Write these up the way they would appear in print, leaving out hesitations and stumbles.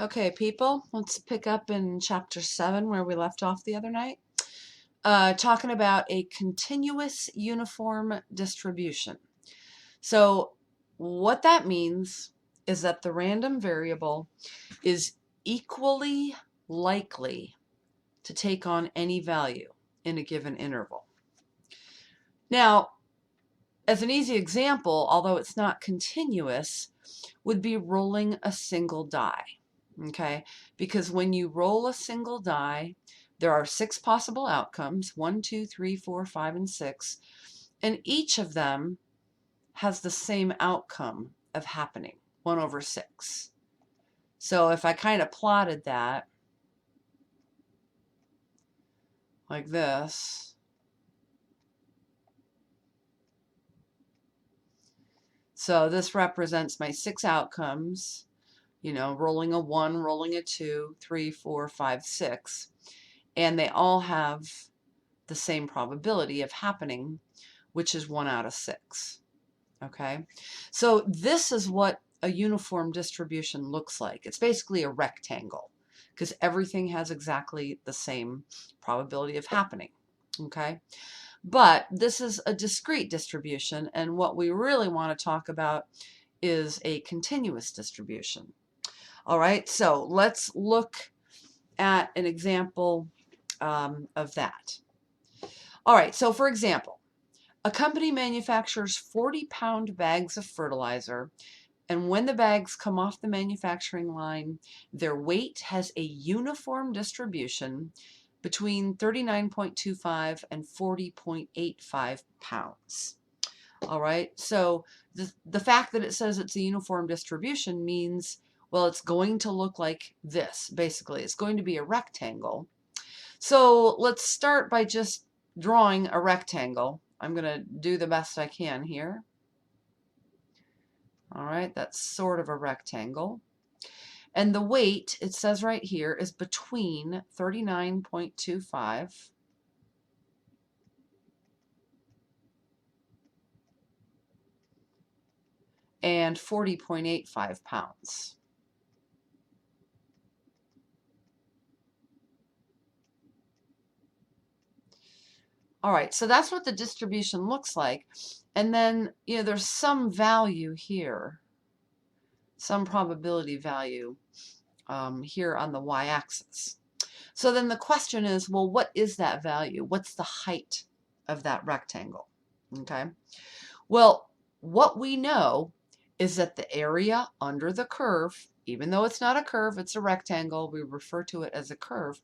Okay, people, let's pick up in chapter 7 where we left off the other night, talking about a continuous uniform distribution. So what that means is that the random variable is equally likely to take on any value in a given interval. Now, as an easy example, although it's not continuous, would be rolling a single die. Okay, because when you roll a single die, there are 6 possible outcomes, 1, 2, 3, 4, 5, and 6, and each of them has the same outcome of happening, 1 over 6. So if I kind of plotted that like this, so this represents my 6 outcomes, rolling a 1, rolling a 2, 3, 4, 5, 6, and they all have the same probability of happening, which is 1 out of 6. Okay, so this is what a uniform distribution looks like. It's basically a rectangle because everything has exactly the same probability of happening. Okay, but this is a discrete distribution, and what we really want to talk about is a continuous distribution. All right, so let's look at an example of that. All right, so for example, a company manufactures 40-pound bags of fertilizer, and when the bags come off the manufacturing line, their weight has a uniform distribution between 39.25 and 40.85 pounds. All right, so the fact that it says it's a uniform distribution means, well, it's going to look like this, basically. It's going to be a rectangle. So let's start by just drawing a rectangle. I'm going to do the best I can here. All right, that's sort of a rectangle. And the weight, it says right here, is between 39.25 and 40.85 pounds. All right, so that's what the distribution looks like. And then, there's some value here, some probability value here on the y-axis. So then the question is, well, what is that value? What's the height of that rectangle? Okay. Well, what we know is that the area under the curve, even though it's not a curve, it's a rectangle, we refer to it as a curve,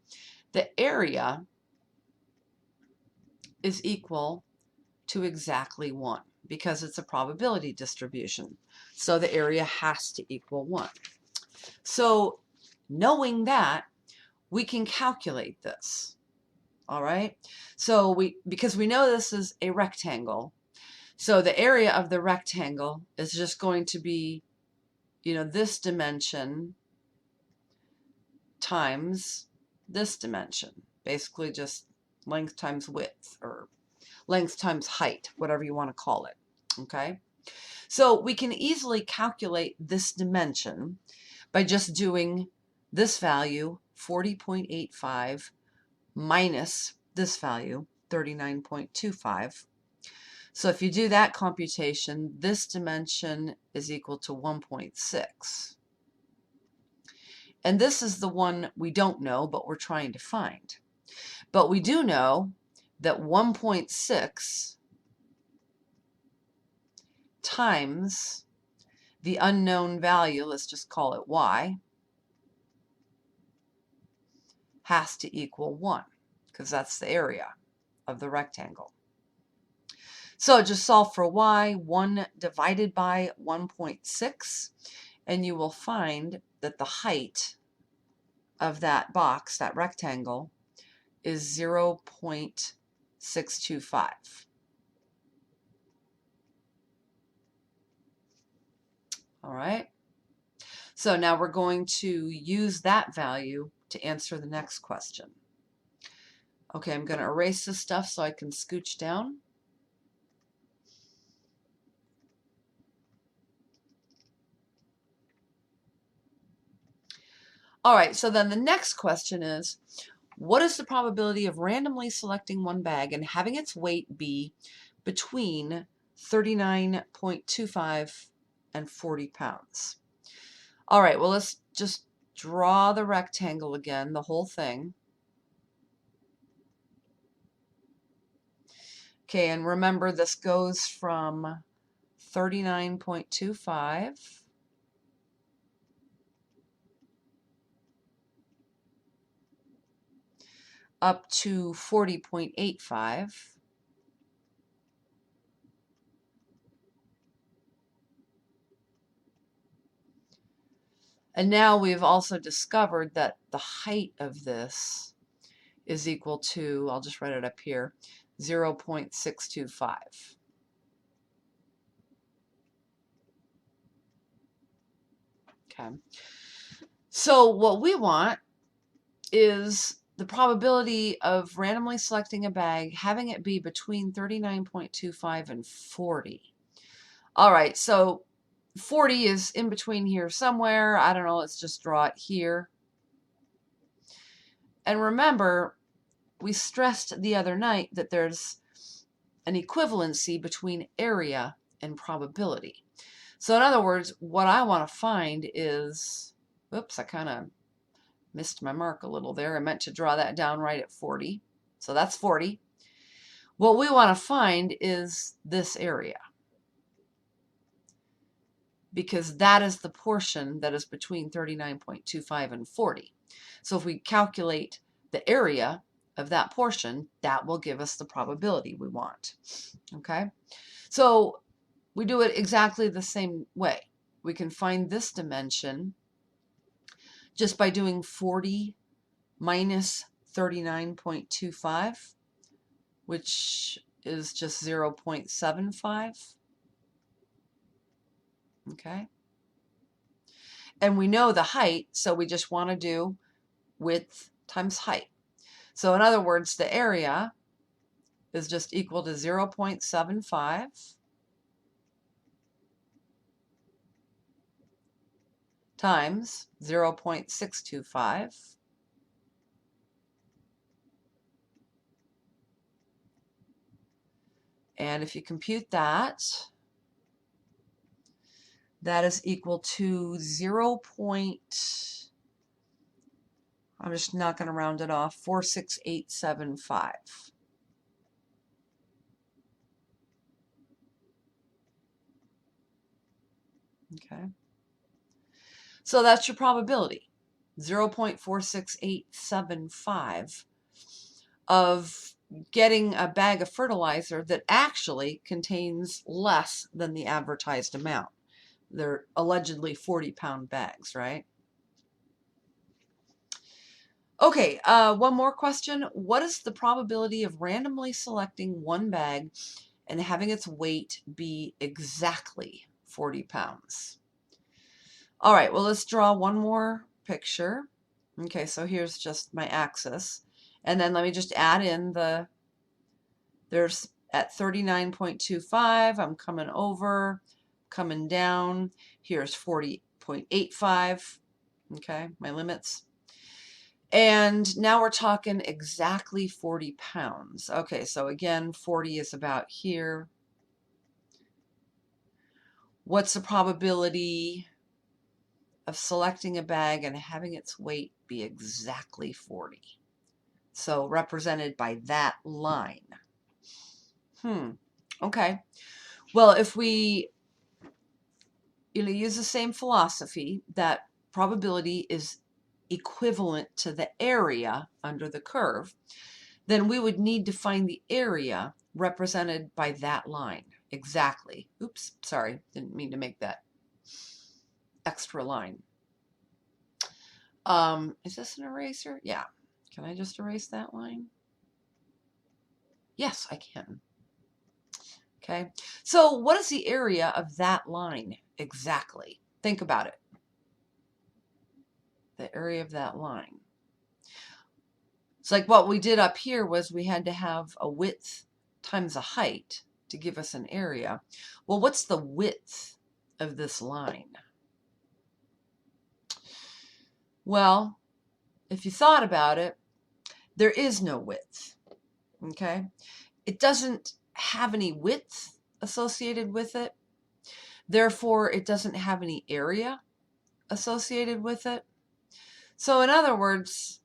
the area is equal to exactly 1 because it's a probability distribution. So the area has to equal 1. So knowing that, we can calculate this. All right. So because we know this is a rectangle, so the area of the rectangle is just going to be, this dimension times this dimension, basically just length times width, or length times height, whatever you want to call it. Okay, so we can easily calculate this dimension by just doing this value, 40.85, minus this value, 39.25. So if you do that computation, this dimension is equal to 1.6. And this is the one we don't know, but we're trying to find. But we do know that 1.6 times the unknown value, let's just call it y, has to equal 1, because that's the area of the rectangle. So just solve for y, 1 divided by 1.6, and you will find that the height of that box, that rectangle, is 0.625. All right. So now we're going to use that value to answer the next question. Okay, I'm going to erase this stuff so I can scooch down. All right, so then the next question is, what is the probability of randomly selecting one bag and having its weight be between 39.25 and 40 pounds? All right, well, let's just draw the rectangle again, the whole thing. Okay, and remember this goes from 39.25 up to 40.85. And now we've also discovered that the height of this is equal to, I'll just write it up here, 0.625. Okay. So what we want is the probability of randomly selecting a bag, having it be between 39.25 and 40. All right, so 40 is in between here somewhere. I don't know, let's just draw it here. And remember, we stressed the other night that there's an equivalency between area and probability. So in other words, what I want to find is, oops, I kind of missed my mark a little there. I meant to draw that down right at 40. So that's 40. What we want to find is this area, because that is the portion that is between 39.25 and 40. So if we calculate the area of that portion, that will give us the probability we want. Okay, so we do it exactly the same way. We can find this dimension just by doing 40 minus 39.25, which is just 0.75. Okay. And we know the height, so we just want to do width times height. So in other words, the area is just equal to 0.75 times 0.625. And if you compute that, that is equal to 0. I'm just not going to round it off, 46875. Okay. So that's your probability, 0.46875 of getting a bag of fertilizer that actually contains less than the advertised amount. They're allegedly 40-pound bags, right? Okay, one more question. What is the probability of randomly selecting one bag and having its weight be exactly 40 pounds? All right, well, let's draw one more picture. Okay, so here's just my axis. And then let me just add in there's at 39.25, I'm coming over, coming down. Here's 40.85, okay, my limits. And now we're talking exactly 40 pounds. Okay, so again, 40 is about here. What's the probability of selecting a bag and having its weight be exactly 40? So represented by that line. Okay. Well, if we use the same philosophy that probability is equivalent to the area under the curve, then we would need to find the area represented by that line. Exactly. Oops, sorry, didn't mean to make that extra line. Is this an eraser? Yeah. Can I just erase that line? Yes, I can. Okay, so what is the area of that line exactly? Think about it. The area of that line. It's like what we did up here was we had to have a width times a height to give us an area. Well, what's the width of this line? Well, if you thought about it, there is no width, okay? It doesn't have any width associated with it. Therefore, it doesn't have any area associated with it. So in other words,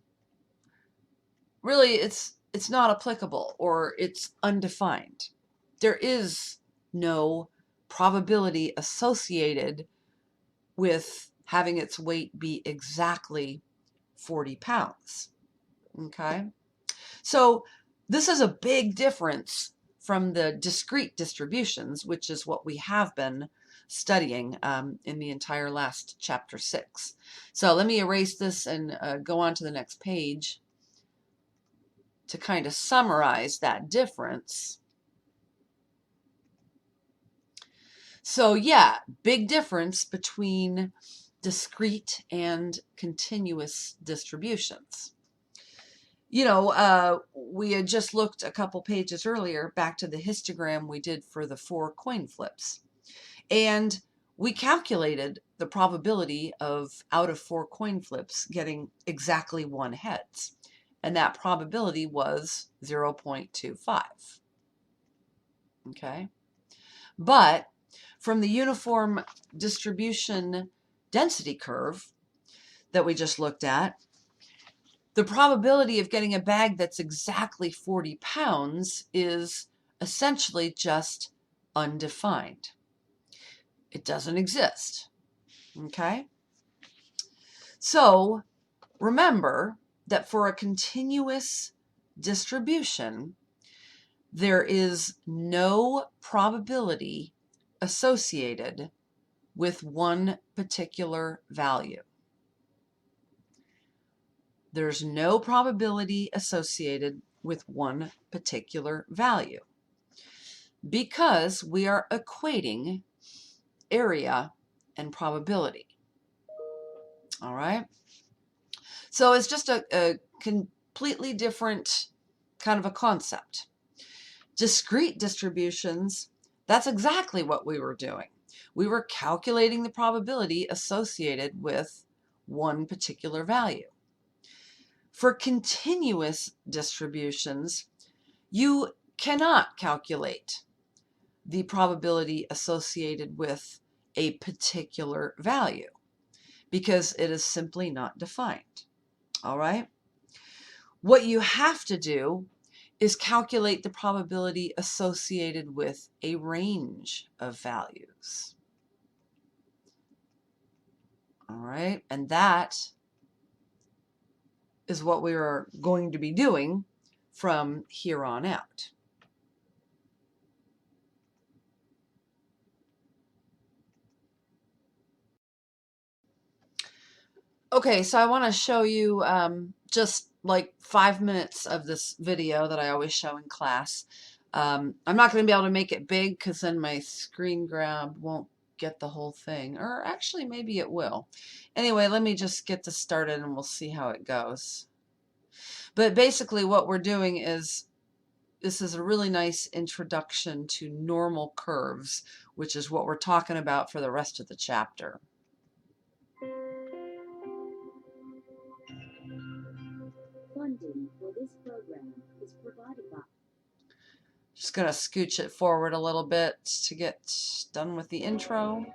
really it's not applicable, or it's undefined. There is no probability associated with having its weight be exactly 40 pounds. Okay? So this is a big difference from the discrete distributions, which is what we have been studying in the entire last chapter 6. So let me erase this and go on to the next page to kind of summarize that difference. So yeah, big difference between discrete and continuous distributions. You know, we had just looked a couple pages earlier back to the histogram we did for the 4 coin flips. And we calculated the probability of out of 4 coin flips getting exactly 1 heads. And that probability was 0.25. Okay? But from the uniform distribution density curve that we just looked at, the probability of getting a bag that's exactly 40 pounds is essentially just undefined. It doesn't exist. Okay? So remember that for a continuous distribution, there is no probability associated with one particular value. There's no probability associated with one particular value because we are equating area and probability. All right? So it's just a completely different kind of a concept. Discrete distributions, that's exactly what we were doing. We were calculating the probability associated with one particular value. For continuous distributions, you cannot calculate the probability associated with a particular value because it is simply not defined. All right? What you have to do is calculate the probability associated with a range of values. All right? And that is what we are going to be doing from here on out. Okay, so I want to show you just like 5 minutes of this video that I always show in class. I'm not going to be able to make it big because then my screen grab won't get the whole thing. Or actually, maybe it will. Anyway, let me just get this started and we'll see how it goes. But basically what we're doing is, this is a really nice introduction to normal curves, which is what we're talking about for the rest of the chapter. Funding for this program is provided by... Just going to scooch it forward a little bit to get done with the intro.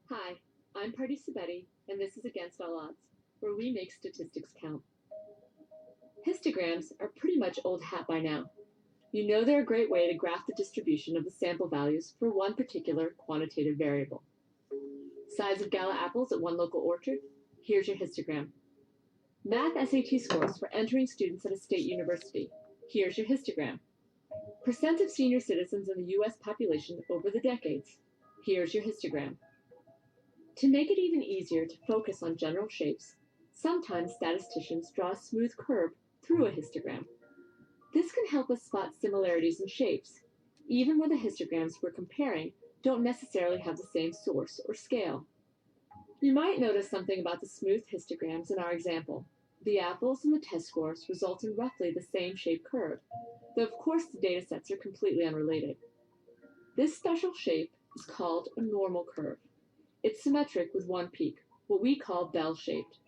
Hi, I'm Party Sabetti, and this is Against All Odds, where we make statistics count. Histograms are pretty much old hat by now. You know they're a great way to graph the distribution of the sample values for one particular quantitative variable. Size of gala apples at one local orchard? Here's your histogram. Math SAT scores for entering students at a state university? Here's your histogram. Percent of senior citizens in the U.S. population over the decades? Here's your histogram. To make it even easier to focus on general shapes, sometimes statisticians draw a smooth curve through a histogram. This can help us spot similarities in shapes, even when the histograms we're comparing don't necessarily have the same source or scale. You might notice something about the smooth histograms in our example. The apples and the test scores result in roughly the same shape curve, though of course the data sets are completely unrelated. This special shape is called a normal curve. It's symmetric with one peak, what we call bell-shaped.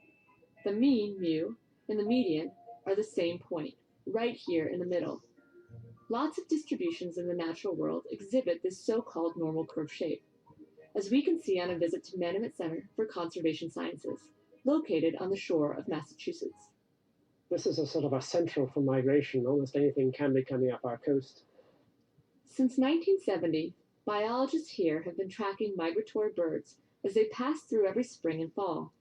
The mean, mu, and the median are the same point, right here in the middle. Lots of distributions in the natural world exhibit this so-called normal curve shape, as we can see on a visit to Manomet Center for Conservation Sciences, located on the shore of Massachusetts. This is a sort of a central for migration. Almost anything can be coming up our coast. Since 1970, biologists here have been tracking migratory birds as they pass through every spring and fall.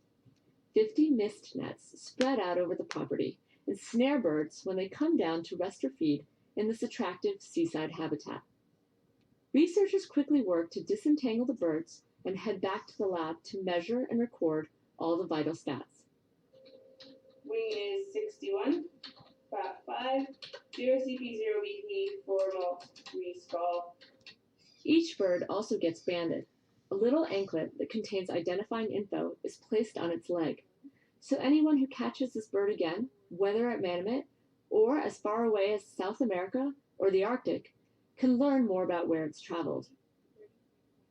50 mist nets spread out over the property and snare birds when they come down to rest or feed in this attractive seaside habitat. Researchers quickly work to disentangle the birds and head back to the lab to measure and record all the vital stats. Wing is 61, fat 5, 0 CP, 0 BP, 4 malt, 3 skull. Each bird also gets banded. A little anklet that contains identifying info is placed on its leg. So anyone who catches this bird again, whether at Manomet or as far away as South America or the Arctic, can learn more about where it's traveled.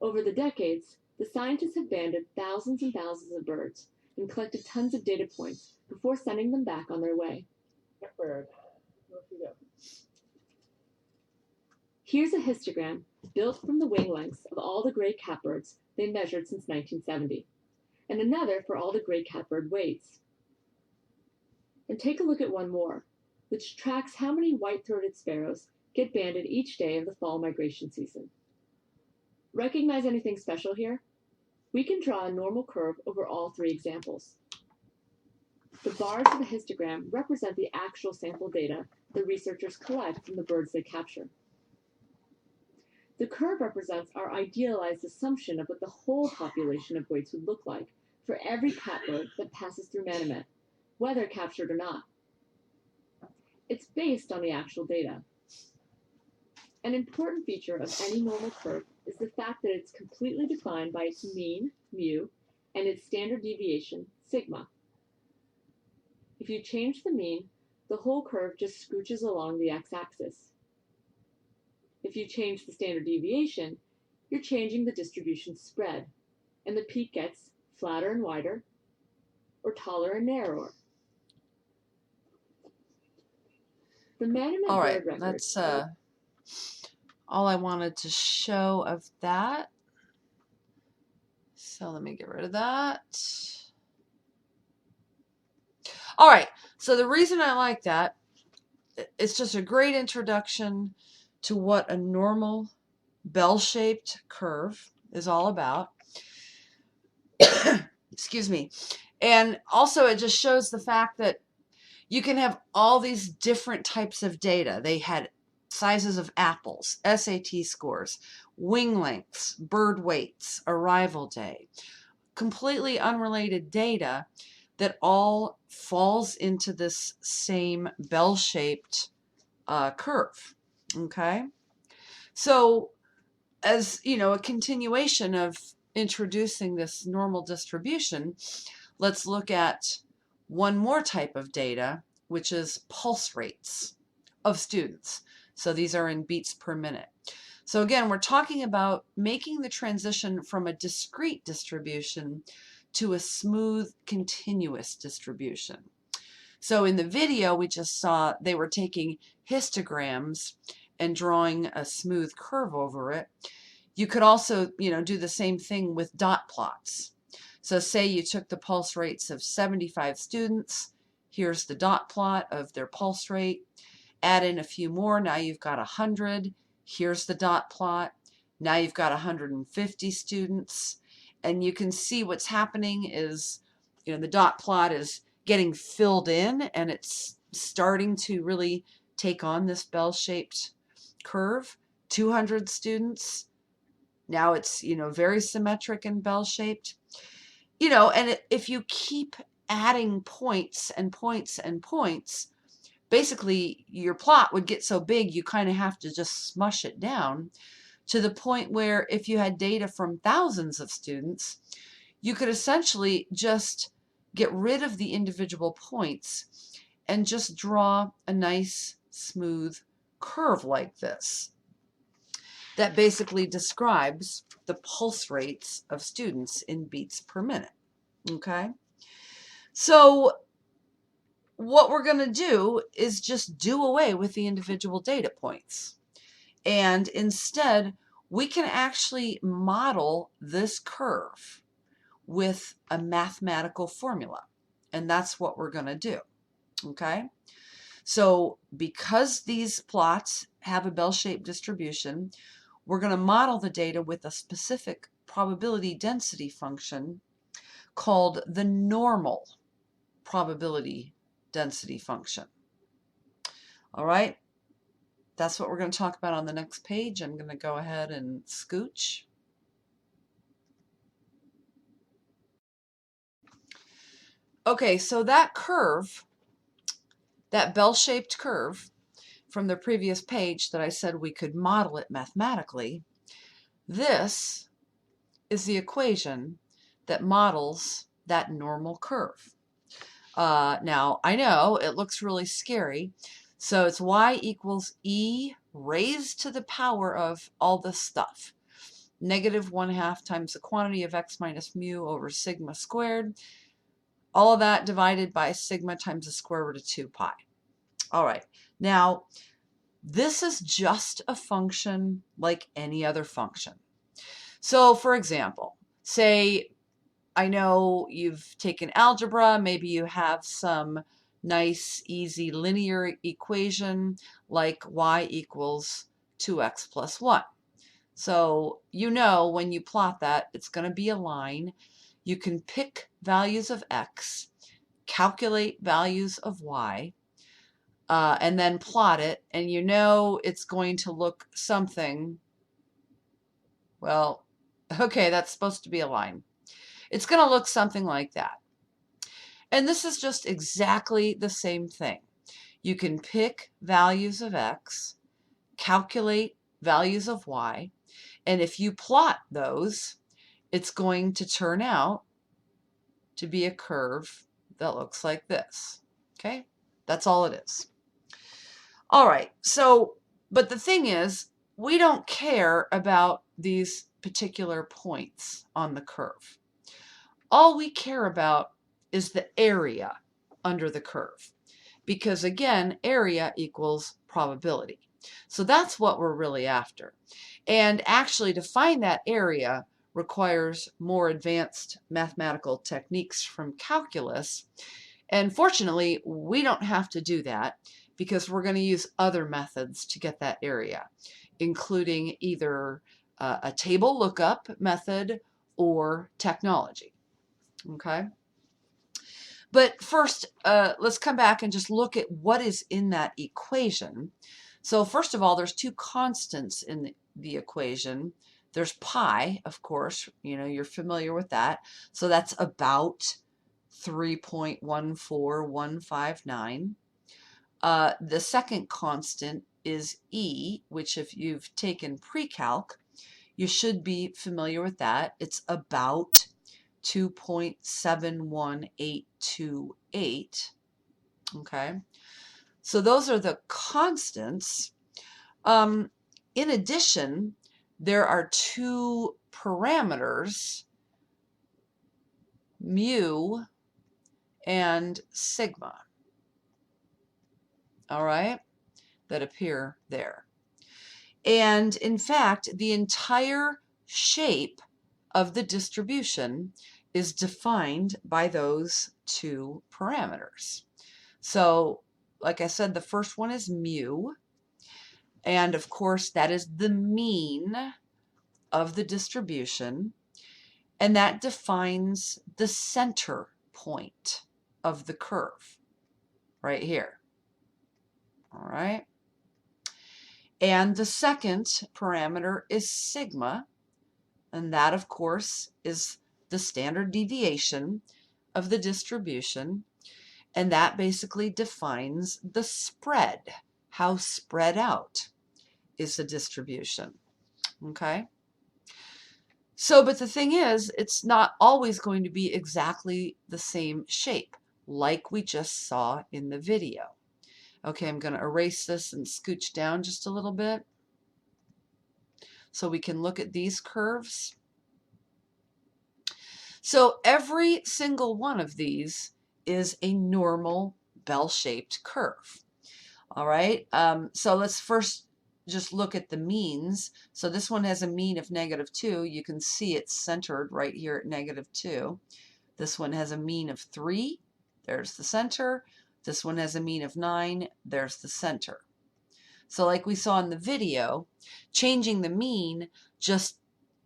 Over the decades, the scientists have banded thousands and thousands of birds and collected tons of data points before sending them back on their way. Bird. Off you go. Here's a histogram built from the wing lengths of all the gray catbirds they measured since 1970, and another for all the gray catbird weights. And take a look at one more, which tracks how many white-throated sparrows get banded each day of the fall migration season. Recognize anything special here? We can draw a normal curve over all three examples. The bars of the histogram represent the actual sample data the researchers collect from the birds they capture. The curve represents our idealized assumption of what the whole population of goats would look like for every catbird that passes through Manomet, whether captured or not. It's based on the actual data. An important feature of any normal curve is the fact that it's completely defined by its mean, mu, and its standard deviation, sigma. If you change the mean, the whole curve just scooches along the x-axis. If you change the standard deviation, you're changing the distribution spread, and the peak gets flatter and wider, or taller and narrower. The Manomet All right, bird record. that's all I wanted to show of that. So let me get rid of that. All right, so the reason I like that, it's just a great introduction to what a normal bell-shaped curve is all about. Excuse me. And also it just shows the fact that you can have all these different types of data. They had sizes of apples, SAT scores, wing lengths, bird weights, arrival day, completely unrelated data that all falls into this same bell-shaped curve. Okay, so as you know, a continuation of introducing this normal distribution, let's look at one more type of data, which is pulse rates of students. So these are in beats per minute. So again, we're talking about making the transition from a discrete distribution to a smooth, continuous distribution. So in the video we just saw, they were taking histograms and drawing a smooth curve over it. You could also, do the same thing with dot plots. So say you took the pulse rates of 75 students. Here's the dot plot of their pulse rate. Add in a few more. Now you've got 100. Here's the dot plot. Now you've got 150 students. And you can see what's happening is, the dot plot is getting filled in and it's starting to really take on this bell-shaped curve. 200 students. Now it's, very symmetric and bell-shaped. And if you keep adding points and points and points, basically your plot would get so big you kind of have to just smush it down to the point where if you had data from thousands of students, you could essentially just get rid of the individual points and just draw a nice smooth curve like this. that basically describes the pulse rates of students in beats per minute. Okay? So what we're going to do is just do away with the individual data points. And instead, we can actually model this curve with a mathematical formula. And that's what we're going to do. Okay? So because these plots have a bell-shaped distribution, we're going to model the data with a specific probability density function called the normal probability density function. All right, that's what we're going to talk about on the next page. I'm going to go ahead and scooch. Okay, so that curve, that bell-shaped curve from the previous page that I said we could model it mathematically, this is the equation that models that normal curve. Now, I know it looks really scary, so it's y equals e raised to the power of all this stuff. -1/2 times the quantity of x minus mu over sigma squared. All of that divided by sigma times the square root of 2 pi. All right, now this is just a function like any other function. So for example, say I know you've taken algebra, maybe you have some nice easy linear equation like y equals 2x plus 1. So you know when you plot that it's going to be a line. You can pick values of x, calculate values of y, and then plot it, and you know it's going to look something, well, okay, that's supposed to be a line. It's going to look something like that. And this is just exactly the same thing. You can pick values of x, calculate values of y, and if you plot those, it's going to turn out to be a curve that looks like this. Okay? That's all it is. All right, so, but the thing is, we don't care about these particular points on the curve. All we care about is the area under the curve, because again, area equals probability. So that's what we're really after. And actually, to find that area requires more advanced mathematical techniques from calculus. And fortunately, we don't have to do that because we're going to use other methods to get that area, including either a table lookup method or technology. Okay? But first, let's come back and just look at what is in that equation. So first of all, there's two constants in the equation. There's pi, of course, you know, you're familiar with that. So that's about 3.14159. The second constant is e, which if you've taken pre-calc, you should be familiar with that. It's about 2.71828. Okay, so those are the constants. In addition, there are two parameters, mu and sigma, all right, that appear there. And in fact, the entire shape of the distribution is defined by those two parameters. So, like I said, the first one is mu, and of course that is the mean of the distribution, and that defines the center point of the curve right here. All right. And the second parameter is sigma, and that of course is the standard deviation of the distribution, and that basically defines the spread, how spread out is the distribution. Okay? So, but the thing is, it's not always going to be exactly the same shape, like we just saw in the video. Okay, I'm going to erase this and scooch down just a little bit. so we can look at these curves. So every single one of these is a normal bell-shaped curve. All right, so let's first just look at the means. So this one has a mean of -2. You can see it's centered right here at -2. This one has a mean of 3. There's the center. This one has a mean of 9. There's the center. So like we saw in the video, changing the mean just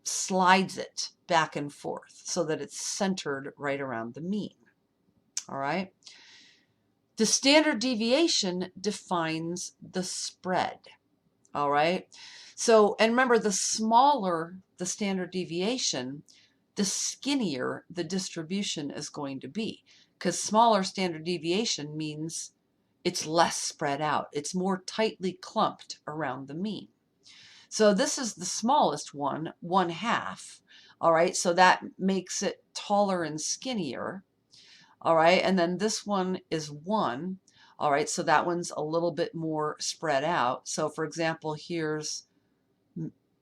slides it back and forth so that it's centered right around the mean. All right. The standard deviation defines the spread. All right. So, and remember, the smaller the standard deviation, the skinnier the distribution is going to be, because smaller standard deviation means it's less spread out. It's more tightly clumped around the mean. So this is the smallest one, 1/2. All right, so that makes it taller and skinnier. All right, and then this one is 1. All right, so that one's a little bit more spread out. So for example, here's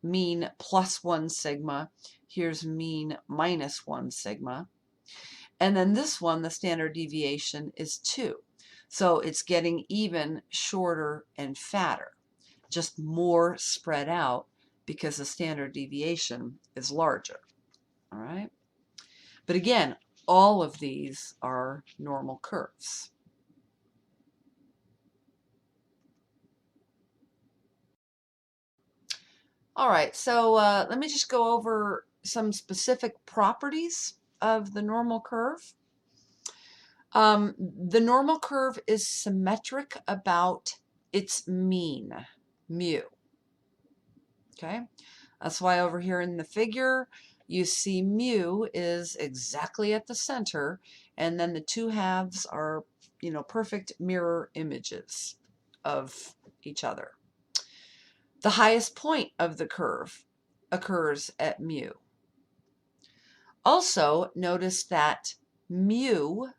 mean +1 sigma. Here's mean -1 sigma. And then this one, the standard deviation is 2. So it's getting even shorter and fatter, just more spread out because the standard deviation is larger. All right. But again, all of these are normal curves. All right, so let me just go over some specific properties of the normal curve. The normal curve is symmetric about its mean, mu. Okay, that's why over here in the figure you see mu is exactly at the center, and then the two halves are, you know, perfect mirror images of each other. The highest point of the curve occurs at mu. Also, notice that mu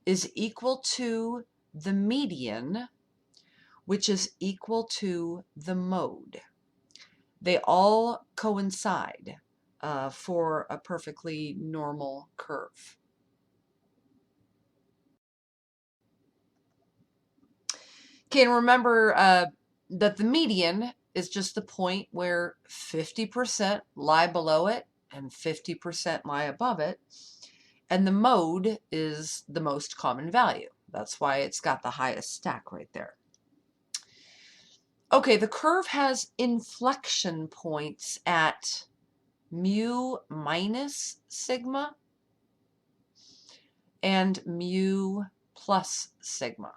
is equal to the median, which is equal to the mode. They all coincide for a perfectly normal curve. Okay, and remember that the median is just the point where 50% lie below it and 50% lie above it. And the mode is the most common value. That's why it's got the highest stack right there. Okay, the curve has inflection points at mu minus sigma and mu plus sigma.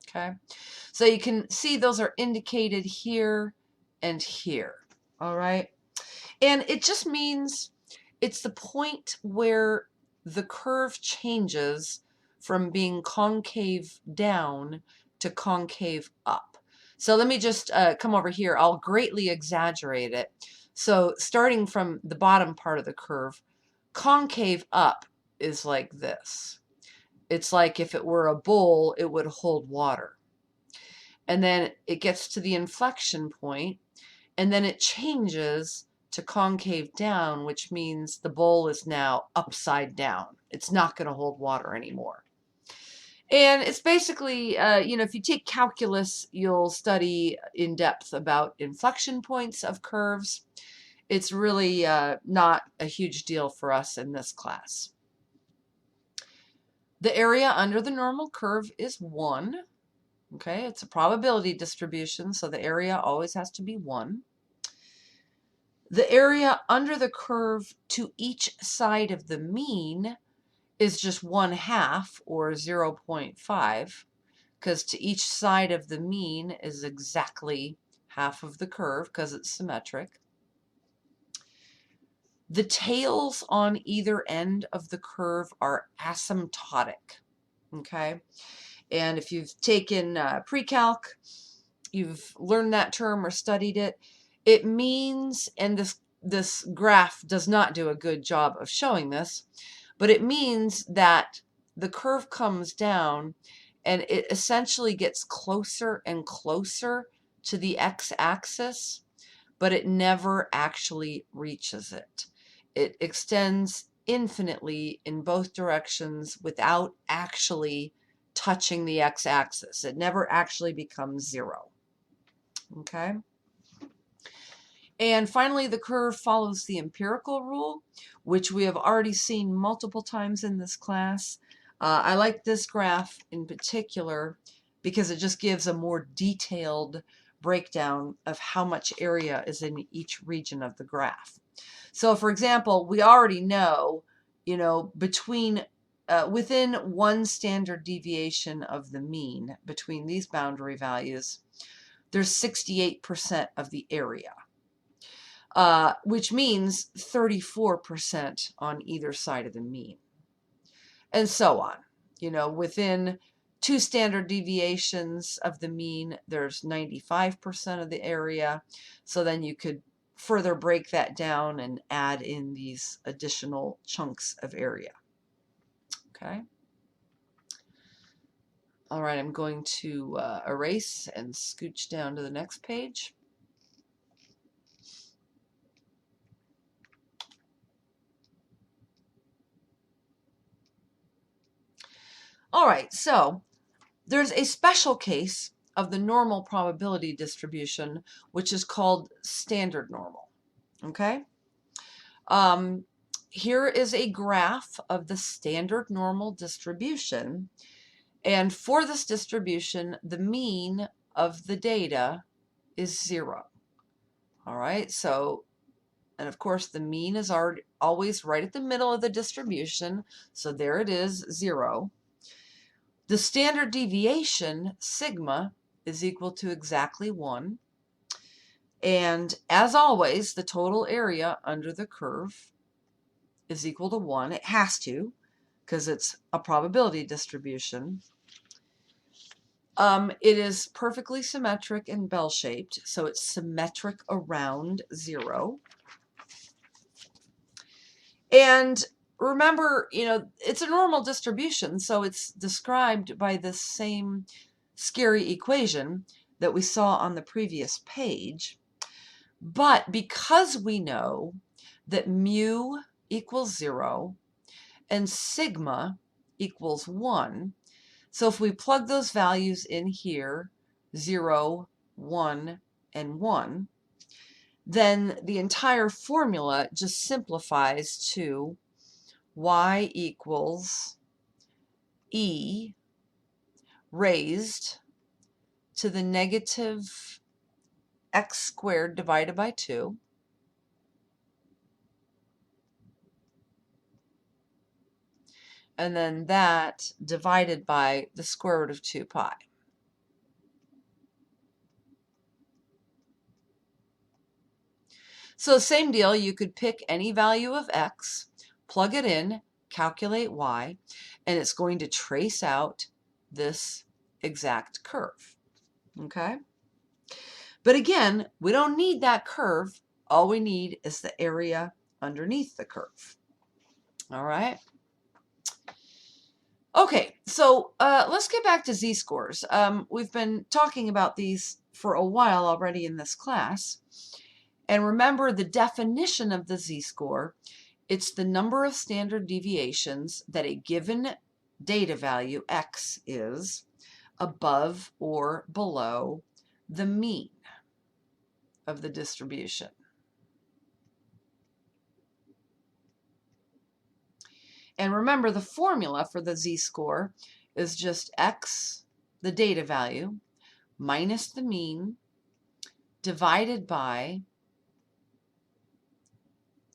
Okay, so you can see those are indicated here and here. All right, and it just means it's the point where the curve changes from being concave down to concave up. So let me just come over here. I'll greatly exaggerate it. So starting from the bottom part of the curve, concave up is like this. It's like if it were a bowl, it would hold water. And then it gets to the inflection point, and then it changes to concave down, which means the bowl is now upside down. It's not going to hold water anymore. And it's basically, you know, if you take calculus, you'll study in depth about inflection points of curves. It's really not a huge deal for us in this class. The area under the normal curve is 1. Okay, it's a probability distribution, so the area always has to be 1. The area under the curve to each side of the mean is just 1/2 or 0.5, because to each side of the mean is exactly half of the curve because it's symmetric. The tails on either end of the curve are asymptotic. Okay, and if you've taken pre-calc, you've learned that term or studied it. It means, and this graph does not do a good job of showing this, but it means that the curve comes down and it essentially gets closer and closer to the x-axis, but it never actually reaches it. It extends infinitely in both directions without actually touching the x-axis. It never actually becomes zero. Okay? And finally, the curve follows the empirical rule, which we have already seen multiple times in this class. I like this graph in particular because it just gives a more detailed breakdown of how much area is in each region of the graph. So, for example, we already know, between within 1 standard deviation of the mean between these boundary values, there's 68% of the area. Which means 34% on either side of the mean, and so on. Within 2 standard deviations of the mean, there's 95% of the area. So then you could further break that down and add in these additional chunks of area. Okay. All right, I'm going to erase and scooch down to the next page. All right, so there's a special case of the normal probability distribution, which is called standard normal. Okay? Here is a graph of the standard normal distribution. And for this distribution, the mean of the data is 0. All right, so, and of course, the mean is always right at the middle of the distribution. So there it is, 0. The standard deviation, sigma, is equal to exactly 1. And as always, the total area under the curve is equal to 1. It has to, because it's a probability distribution. It is perfectly symmetric and bell-shaped, so it's symmetric around 0. And remember, it's a normal distribution, so it's described by the same scary equation that we saw on the previous page. But because we know that mu equals 0 and sigma equals 1, so if we plug those values in here, 0, 1, and 1, then the entire formula just simplifies to y equals e raised to the negative x squared divided by 2 and then that divided by the square root of 2 pi. So same deal, you could pick any value of x, plug it in, calculate y, and it's going to trace out this exact curve. Okay? But again, we don't need that curve. All we need is the area underneath the curve. All right? Okay, so let's get back to z-scores. We've been talking about these for a while already in this class. And remember the definition of the z-score. It's the number of standard deviations that a given data value, x, is above or below the mean of the distribution. And remember, the formula for the z-score is just x, the data value, minus the mean, divided by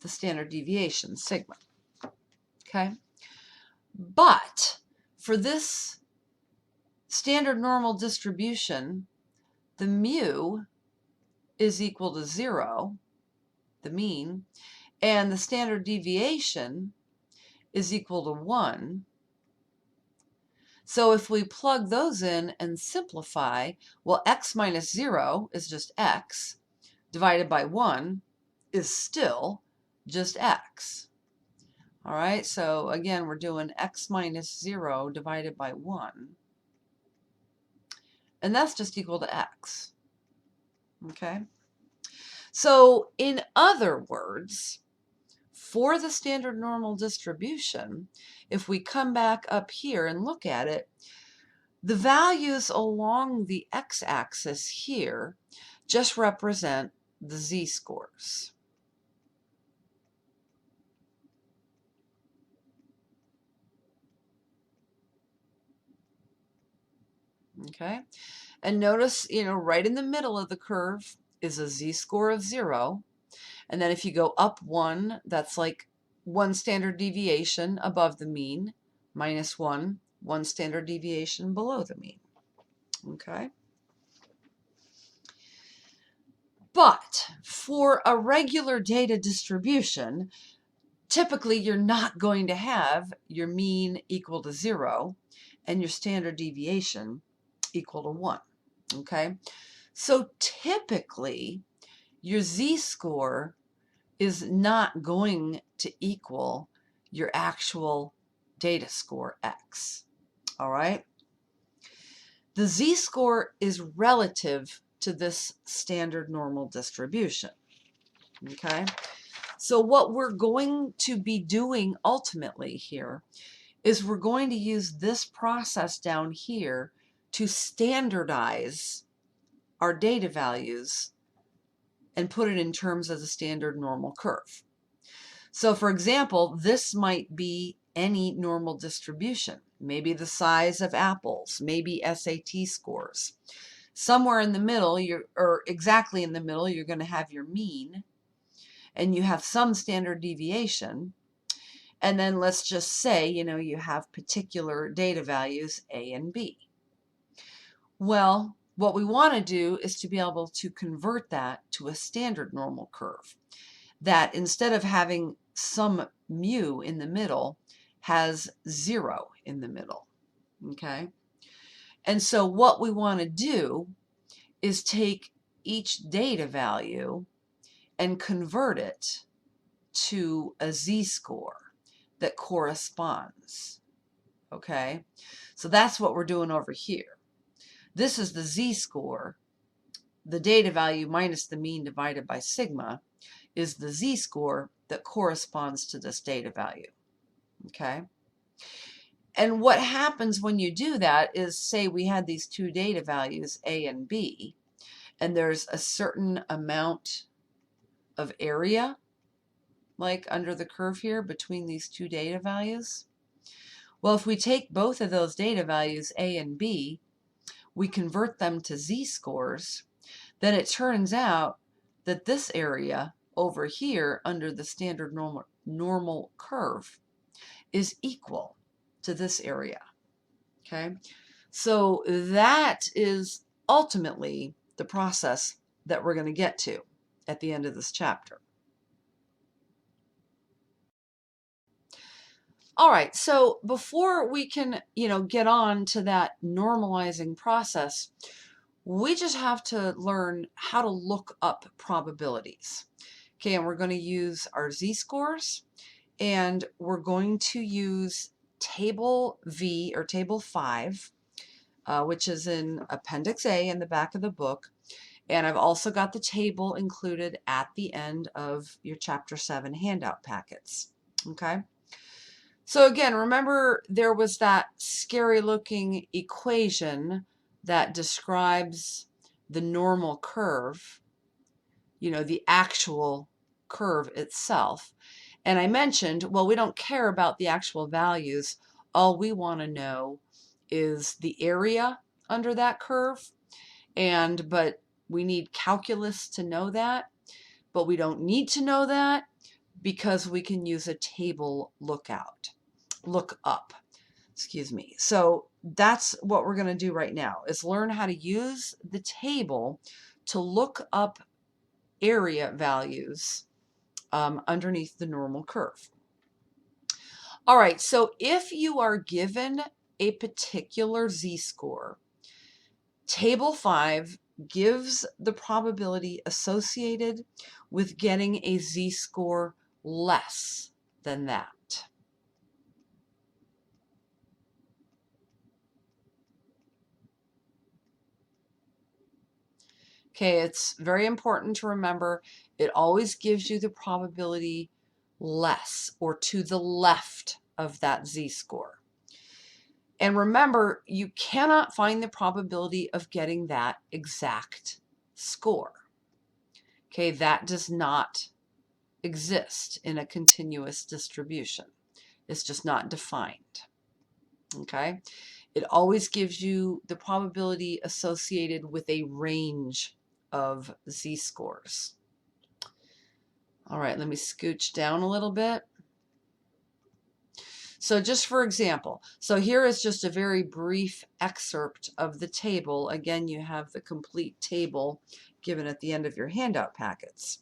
the standard deviation, sigma. Okay? But for this standard normal distribution, the mu is equal to 0, the mean, and the standard deviation is equal to 1. So if we plug those in and simplify, well, x minus 0 is just x, divided by 1 is still just x. All right, so again, we're doing x minus 0 divided by 1. and that's just equal to x. Okay? So in other words, for the standard normal distribution, if we come back up here and look at it, the values along the x-axis here just represent the z-scores. Okay? And notice, right in the middle of the curve is a z-score of 0. And then if you go up 1, that's like 1 standard deviation above the mean, minus 1 standard deviation below the mean. Okay? But for a regular data distribution, typically you're not going to have your mean equal to 0 and your standard deviation equal to 1. Okay? So typically, your z-score is not going to equal your actual data score x. All right? The z-score is relative to this standard normal distribution. Okay? So what we're going to be doing ultimately here is we're going to use this process down here to standardize our data values and put it in terms of the standard normal curve. So for example, this might be any normal distribution, maybe the size of apples, maybe SAT scores. Somewhere in the middle, or exactly in the middle, you're going to have your mean, and you have some standard deviation. And then let's just say, you have particular data values A and B. Well, what we want to do is to be able to convert that to a standard normal curve that instead of having some mu in the middle has 0 in the middle. Okay? And so what we want to do is take each data value and convert it to a z-score that corresponds. Okay? So that's what we're doing over here. This is the z-score. The data value minus the mean divided by sigma is the z-score that corresponds to this data value. Okay? And what happens when you do that is, say we had these two data values, A and B, and there's a certain amount of area, like under the curve here, between these two data values. Well, if we take both of those data values, A and B, we convert them to z-scores, then it turns out that this area over here under the standard normal curve is equal to this area. Okay? So that is ultimately the process that we're going to get to at the end of this chapter. All right, so before we can, get on to that normalizing process, we just have to learn how to look up probabilities. Okay, and we're going to use our z-scores, and we're going to use table V or table 5, which is in Appendix A in the back of the book. And I've also got the table included at the end of your Chapter 7 handout packets. Okay? So again, remember there was that scary looking equation that describes the normal curve, the actual curve itself. And I mentioned, well, we don't care about the actual values. All we want to know is the area under that curve. But we need calculus to know that. But we don't need to know that because we can use a table look up. Excuse me. So that's what we're going to do right now, is learn how to use the table to look up area values underneath the normal curve. All right, so if you are given a particular z-score, Table 5 gives the probability associated with getting a z-score less than that. Okay, it's very important to remember it always gives you the probability less or to the left of that z-score. And remember, you cannot find the probability of getting that exact score. Okay, that does not exist in a continuous distribution. It's just not defined. Okay, it always gives you the probability associated with a range of z-scores. All right, let me scooch down a little bit. So just for example, so here is just a very brief excerpt of the table. Again, you have the complete table given at the end of your handout packets.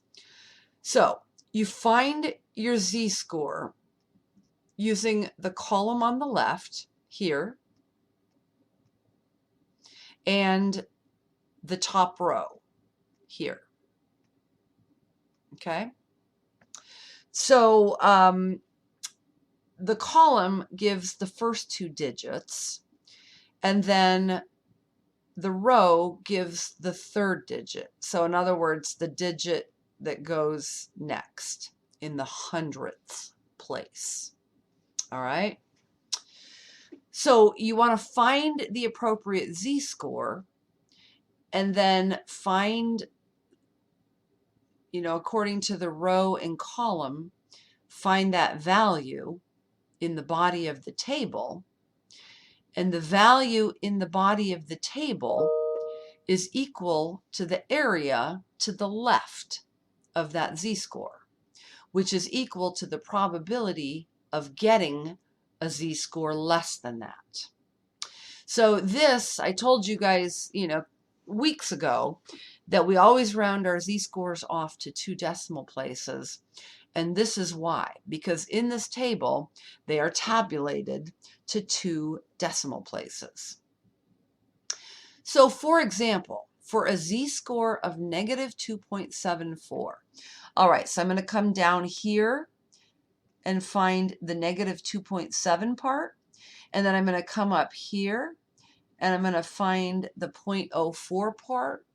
So you find your z-score using the column on the left here and the top row here. Okay, so the column gives the first two digits, and then the row gives the third digit. So in other words, the digit that goes next in the hundredth place. All right. So you want to find the appropriate z-score and then find, according to the row and column, find that value in the body of the table. And the value in the body of the table is equal to the area to the left of that z-score, which is equal to the probability of getting a z-score less than that. So this, I told you guys, weeks ago, that we always round our z-scores off to 2 decimal places. And this is why, because in this table, they are tabulated to 2 decimal places. So for example, for a z-score of negative 2.74, all right, so I'm going to come down here and find the negative 2.7 part, and then I'm going to come up here and I'm going to find the 0.04 part,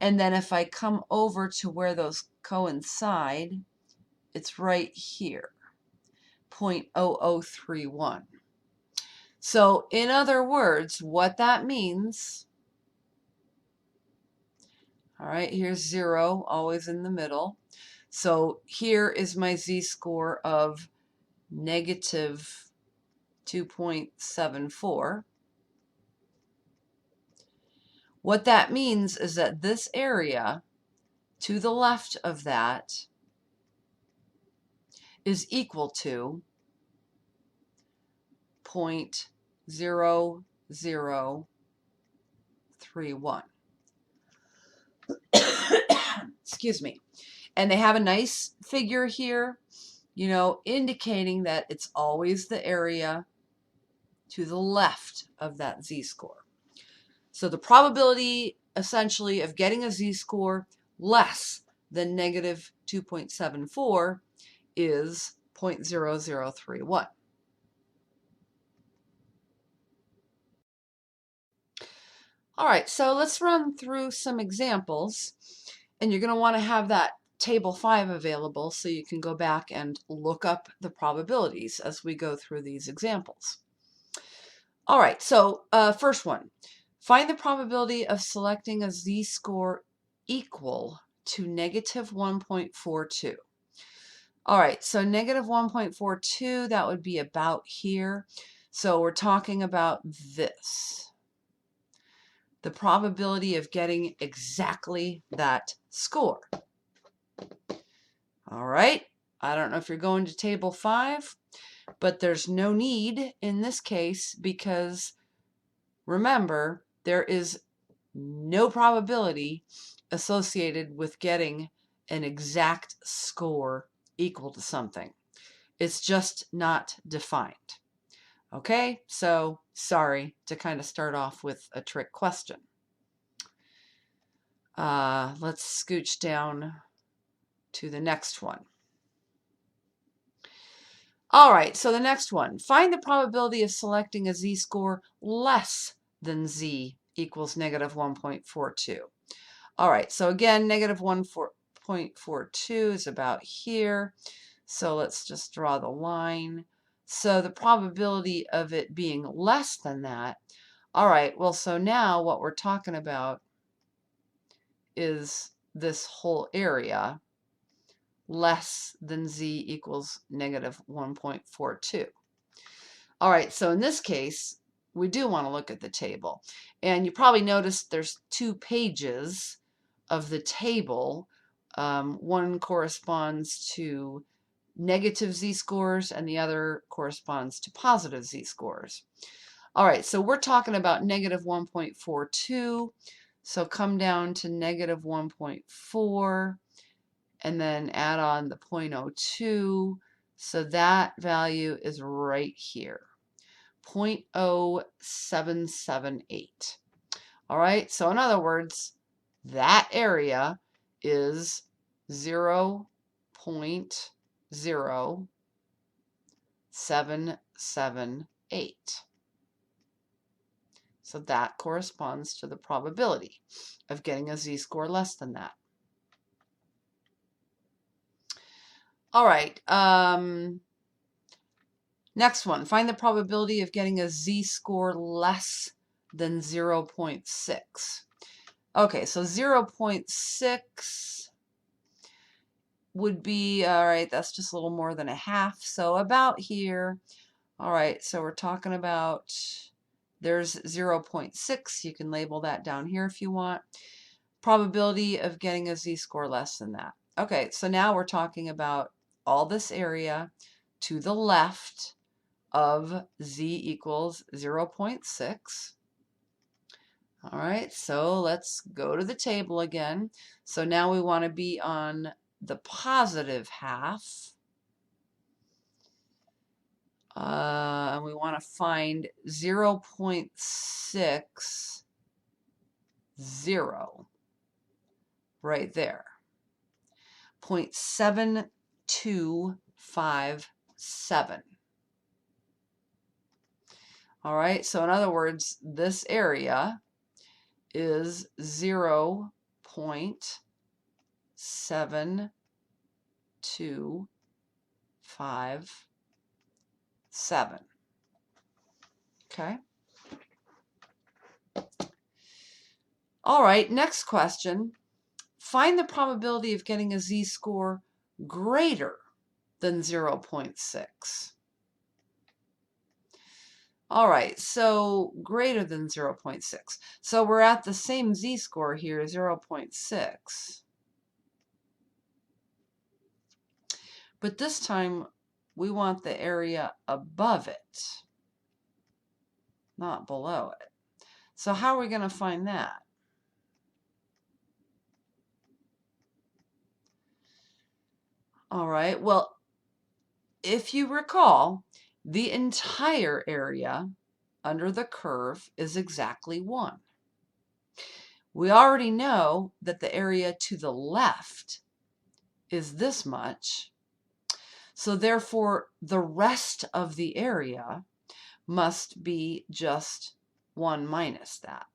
and then if I come over to where those coincide, it's right here, 0.0031. So in other words, what that means, all right, here's 0, always in the middle. So here is my z-score of negative 2.74. What that means is that this area to the left of that is equal to 0.0031. Excuse me. And they have a nice figure here, indicating that it's always the area to the left of that z-score. So the probability essentially of getting a z-score less than negative 2.74 is 0.0031. All right, so let's run through some examples, and you're going to want to have that table 5 available so you can go back and look up the probabilities as we go through these examples. All right, so first one, find the probability of selecting a z-score equal to negative 1.42. All right, so negative 1.42, that would be about here. So we're talking about this. The probability of getting exactly that score. All right, I don't know if you're going to table 5, but there's no need in this case because remember, there is no probability associated with getting an exact score equal to something. It's just not defined. Okay, so sorry to kind of start off with a trick question. Let's scooch down to the next one. All right, so the next one. Find the probability of selecting a z-score less than z equals negative 1.42. All right, so again, negative 1.42 is about here. So let's just draw the line. So the probability of it being less than that. All right, well, so now what we're talking about is this whole area less than z equals negative 1.42. All right, so in this case, we do want to look at the table. And you probably noticed there's 2 pages of the table. One corresponds to negative z-scores and the other corresponds to positive z-scores. All right, so we're talking about negative 1.42. So come down to negative 1.4 and then add on the 0.02. So that value is right here, 0.0778. All right, so in other words, that area is 0.0778. So that corresponds to the probability of getting a z-score less than that. All right, next one, find the probability of getting a z-score less than 0.6. Okay, so 0.6 would be, all right, that's just a little more than a half, so about here. All right, so we're talking about, there's 0.6, you can label that down here if you want. Probability of getting a z-score less than that. Okay, so now we're talking about all this area to the left of z equals 0.6. All right, so let's go to the table again. So now we want to be on the positive half. And we want to find 0.60 right there. 0.7257. All right, so in other words, this area is 0.7257. Okay. All right, next question. Find the probability of getting a z-score greater than 0.6. All right, so greater than 0.6. So we're at the same z-score here, 0.6. But this time we want the area above it, not below it. So how are we going to find that? All right, well, if you recall, the entire area under the curve is exactly 1. We already know that the area to the left is this much. So therefore, the rest of the area must be just 1 minus that.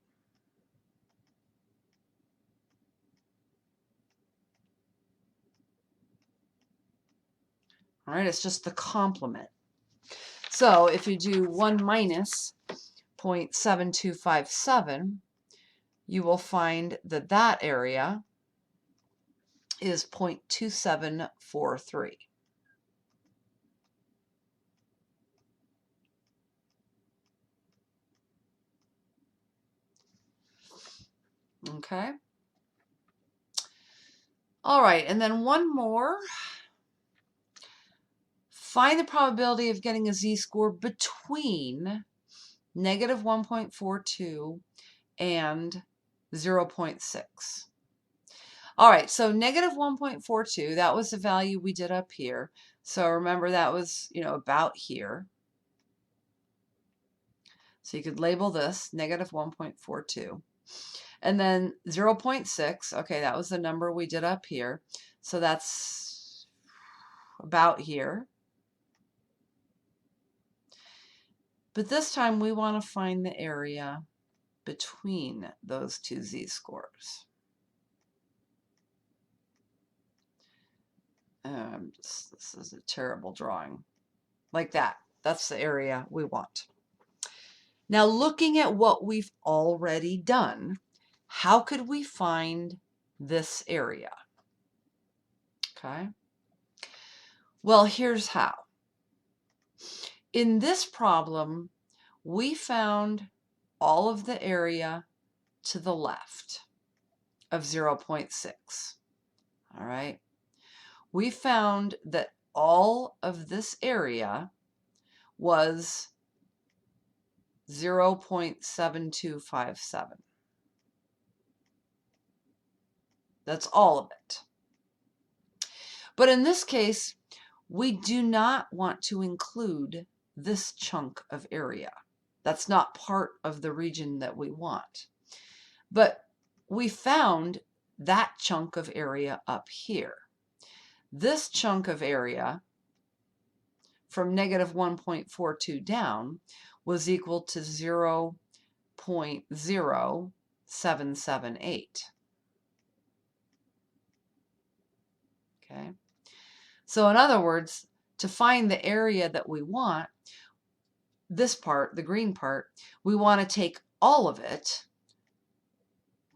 All right, it's just the complement. So if you do 1 minus 0.7257, you will find that that area is 0.2743. Okay. All right, and then one more. Find the probability of getting a z-score between negative 1.42 and 0.6. All right, so negative 1.42, that was the value we did up here. So remember that was, about here. So you could label this negative 1.42. And then 0.6, okay, that was the number we did up here. So that's about here. But this time we want to find the area between those two z-scores. This is a terrible drawing. Like that. That's the area we want. Now, looking at what we've already done, how could we find this area? Okay. Well, here's how. In this problem, we found all of the area to the left of 0.6. All right. We found that all of this area was 0.7257. That's all of it. But in this case, we do not want to include this chunk of area. That's not part of the region that we want. But we found that chunk of area up here. This chunk of area from negative 1.42 down was equal to 0.0778. Okay. So in other words, to find the area that we want, this part, the green part, we want to take all of it,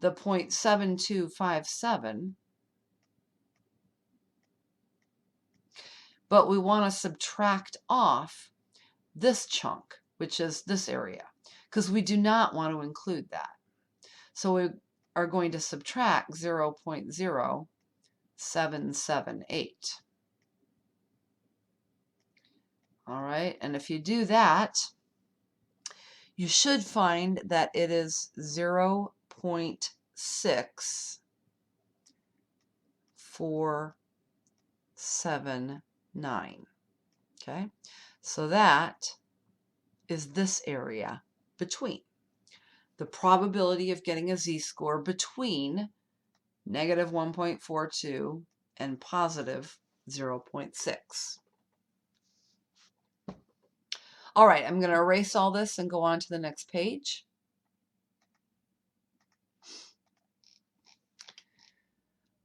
the 0.7257, but we want to subtract off this chunk, which is this area, because we do not want to include that. So we are going to subtract 0.0778. All right, and if you do that, you should find that it is 0.6479. Okay, so that is this area between. The probability of getting a z-score between negative 1.42 and positive 0.6. All right, I'm going to erase all this and go on to the next page.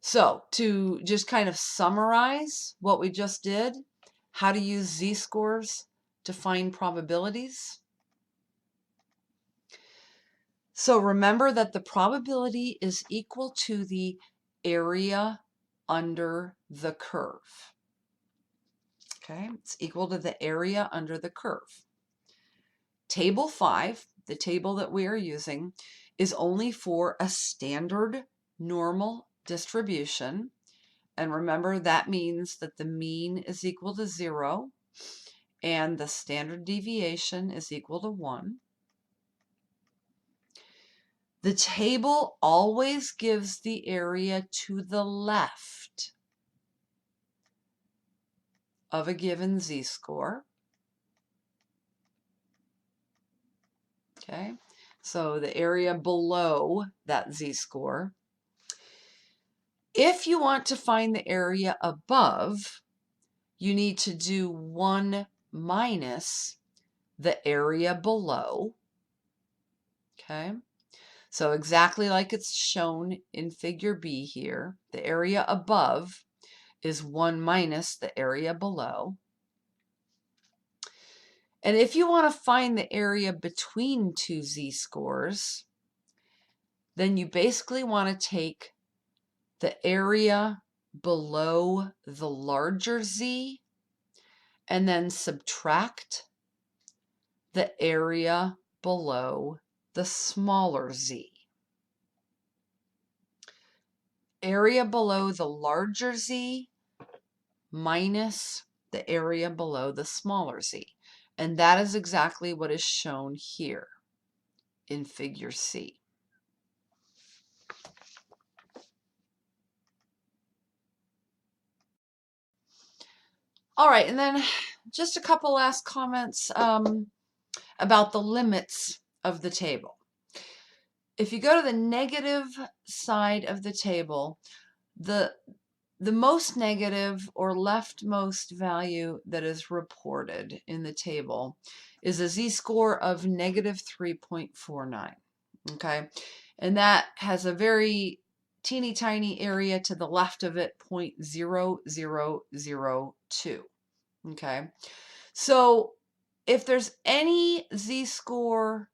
So to just kind of summarize what we just did, how to use z-scores to find probabilities. So remember that the probability is equal to the area under the curve. Okay, it's equal to the area under the curve. Table 5, the table that we are using, is only for a standard normal distribution. And remember, that means that the mean is equal to 0 and the standard deviation is equal to 1. The table always gives the area to the left of a given z-score. Okay, so the area below that z-score. If you want to find the area above, you need to do 1 minus the area below. Okay, so exactly like it's shown in figure B here, the area above is 1 minus the area below. And if you want to find the area between two z-scores, then you basically want to take the area below the larger z and then subtract the area below the smaller z. Area below the larger z minus the area below the smaller z. And that is exactly what is shown here in figure C. All right, and then just a couple last comments about the limits of the table. If you go to the negative side of the table, the most negative or leftmost value that is reported in the table is a z-score of negative 3.49. Okay, and that has a very teeny tiny area to the left of it, 0.0002. Okay, so if there's any z-score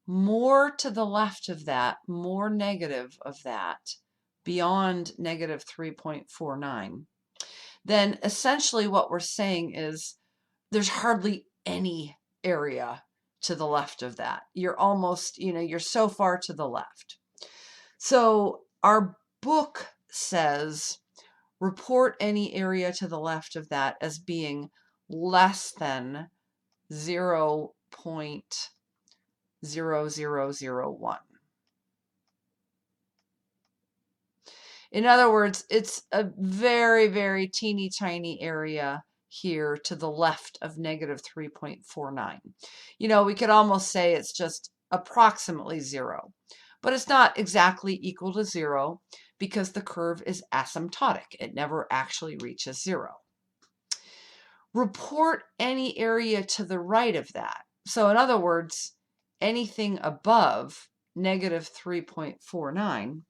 more to the left of that, more negative of that, beyond negative 3.49, then essentially what we're saying is there's hardly any area to the left of that. You're almost, you're so far to the left. So our book says report any area to the left of that as being less than 0.0001. In other words, it's a very, very teeny tiny area here to the left of negative 3.49. We could almost say it's just approximately 0, but it's not exactly equal to 0 because the curve is asymptotic. It never actually reaches 0. Report any area to the right of that. So in other words, anything above negative 3.49,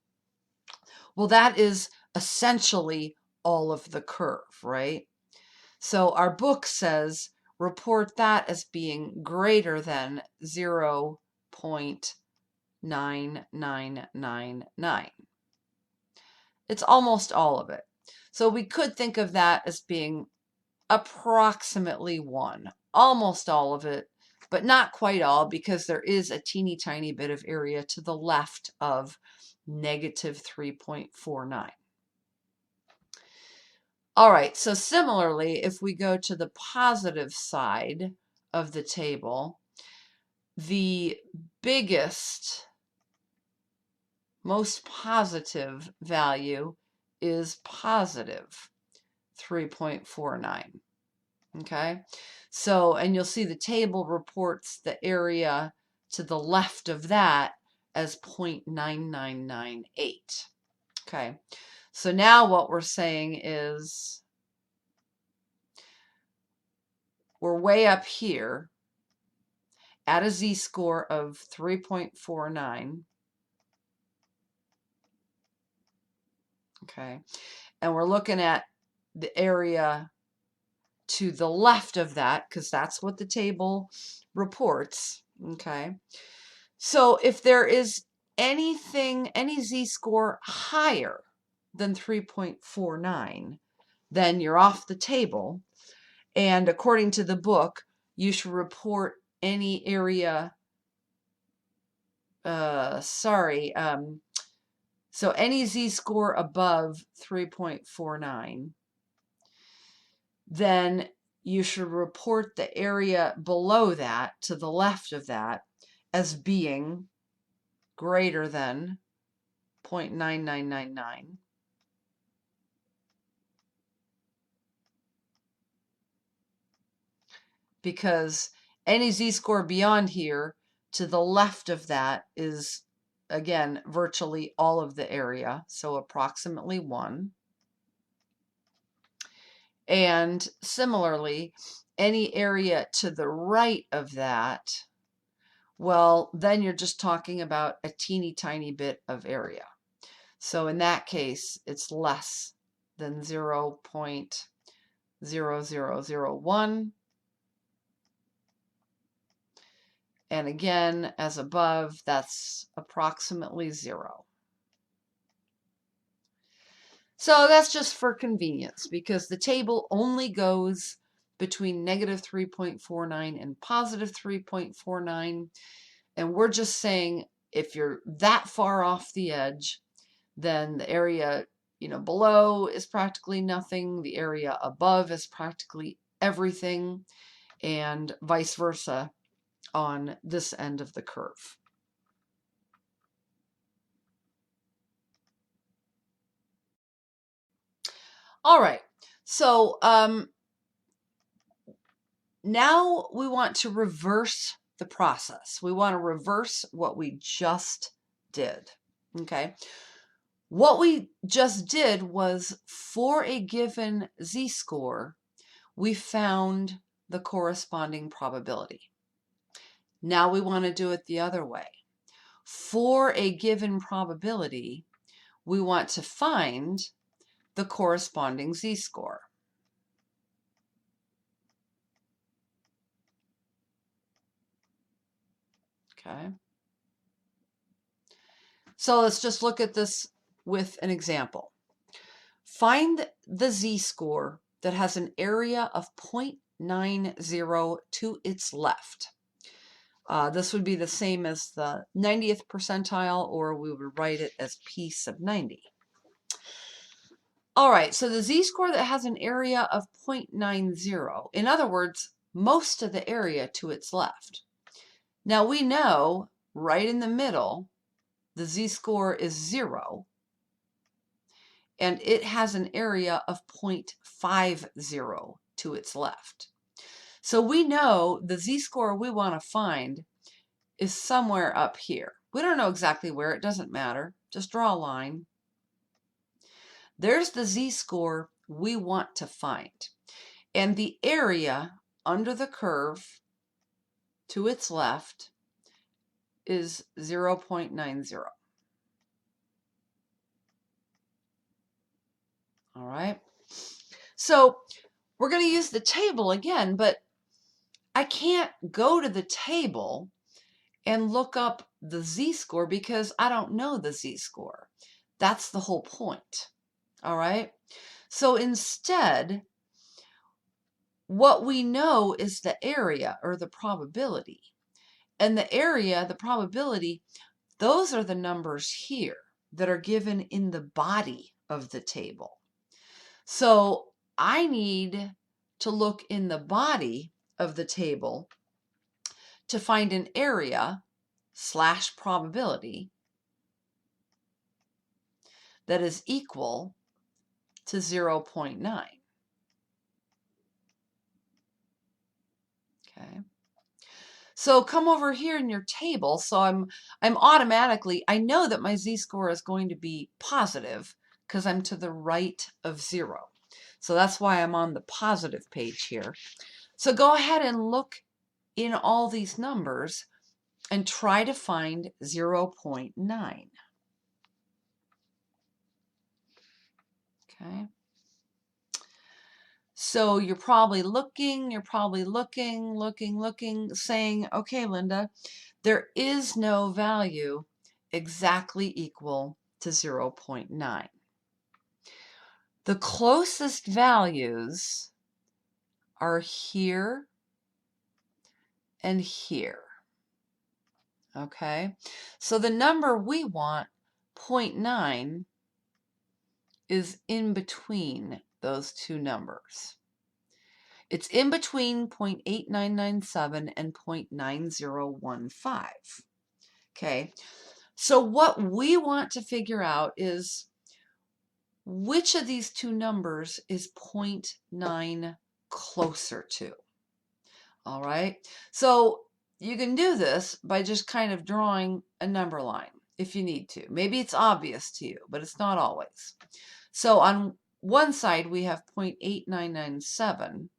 well, that is essentially all of the curve, right? So our book says report that as being greater than 0.9999. It's almost all of it. So we could think of that as being approximately 1, almost all of it, but not quite all, because there is a teeny tiny bit of area to the left of negative 3.49. All right, so similarly, if we go to the positive side of the table, the biggest, most positive value is positive 3.49. Okay, so, and you'll see the table reports the area to the left of that as 0.9998. Okay, so now what we're saying is we're way up here at a z-score of 3.49. Okay, and we're looking at the area to the left of that because that's what the table reports. Okay, so if there is any z-score higher than 3.49, then you're off the table. And according to the book, you should report any area, so any z-score above 3.49, then you should report the area below that, to the left of that, as being greater than 0.9999. Because any z-score beyond here to the left of that is, again, virtually all of the area, so approximately 1. And similarly, any area to the right of that, well, then you're just talking about a teeny tiny bit of area. So in that case, it's less than 0.0001. And again, as above, that's approximately 0. So that's just for convenience, because the table only goes between negative 3.49 and positive 3.49. And we're just saying if you're that far off the edge, then the area below is practically nothing. The area above is practically everything, and vice versa on this end of the curve. All right, so now we want to reverse the process. We want to reverse what we just did. Okay, what we just did was, for a given z-score, we found the corresponding probability. Now we want to do it the other way. For a given probability, we want to find the corresponding z-score. Okay. So let's just look at this with an example. Find the z-score that has an area of 0.90 to its left. This would be the same as the 90th percentile, or we would write it as p sub 90. All right, so the z-score that has an area of 0.90, in other words, most of the area to its left. Now we know right in the middle, the z-score is 0, and it has an area of 0.50 to its left. So we know the z-score we want to find is somewhere up here. We don't know exactly where, it doesn't matter. Just draw a line. There's the z-score we want to find. And the area under the curve to its left is 0.90. All right. So we're going to use the table again, but I can't go to the table and look up the z-score because I don't know the z-score. That's the whole point. All right. So instead, what we know is the area or the probability. And the area, the probability, those are the numbers here that are given in the body of the table. So I need to look in the body of the table to find an area / probability that is equal to 0.9. Okay. So come over here in your table. So I'm automatically, I know that my z-score is going to be positive because I'm to the right of 0. So that's why I'm on the positive page here. So go ahead and look in all these numbers and try to find 0.9. Okay. So you're probably looking, saying, okay, Linda, there is no value exactly equal to 0.9. The closest values are here and here. Okay, so the number we want, 0.9, is in between those two numbers. It's in between 0.8997 and 0.9015. Okay, so what we want to figure out is which of these two numbers is 0.9 closer to. All right, so you can do this by just kind of drawing a number line if you need to. Maybe it's obvious to you, but it's not always. So on one side we have 0.8997.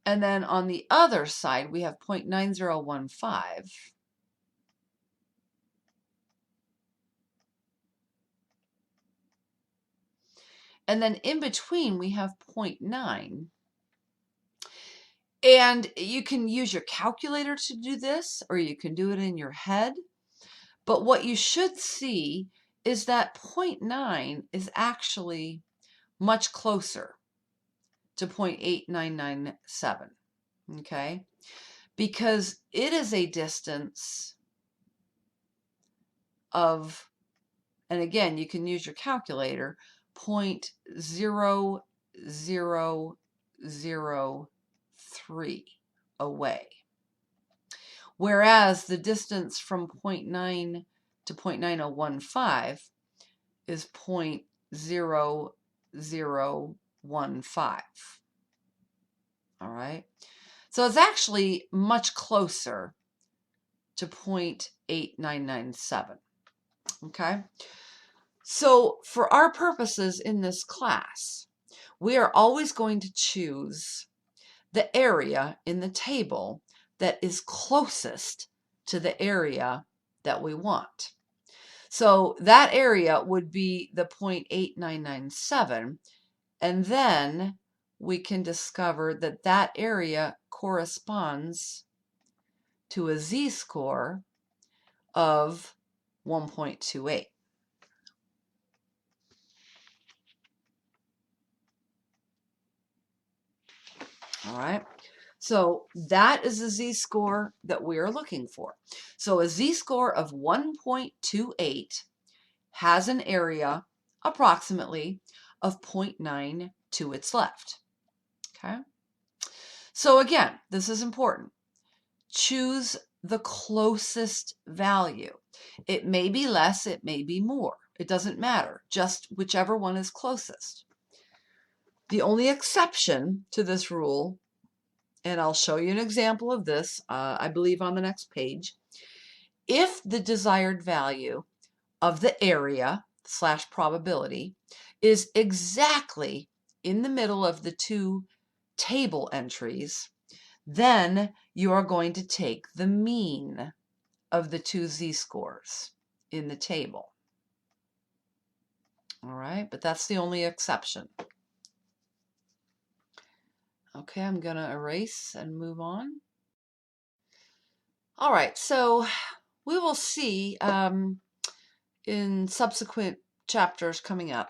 And then on the other side, we have 0.9015. And then in between, we have 0.9. And you can use your calculator to do this, or you can do it in your head. But what you should see is that 0.9 is actually much closer to 0.8997. Okay? Because it is a distance of, and again, you can use your calculator, 0.0003 away. Whereas the distance from 0.9 to 0.9015 is 0.0015. All right. So it's actually much closer to 0.8997. Okay. So for our purposes in this class, we are always going to choose the area in the table that is closest to the area that we want. So that area would be the 0.8997, and then we can discover that that area corresponds to a z-score of 1.28. All right, so that is the z-score that we are looking for. So a z-score of 1.28 has an area approximately of 0.9 to its left. Okay, so again, this is important. Choose the closest value. It may be less, it may be more. It doesn't matter, just whichever one is closest. The only exception to this rule, and I'll show you an example of this, I believe on the next page, if the desired value of the area / probability is exactly in the middle of the two table entries, then you are going to take the mean of the two z-scores in the table. All right, but that's the only exception. Okay, I'm going to erase and move on. All right, so we will see in subsequent chapters coming up,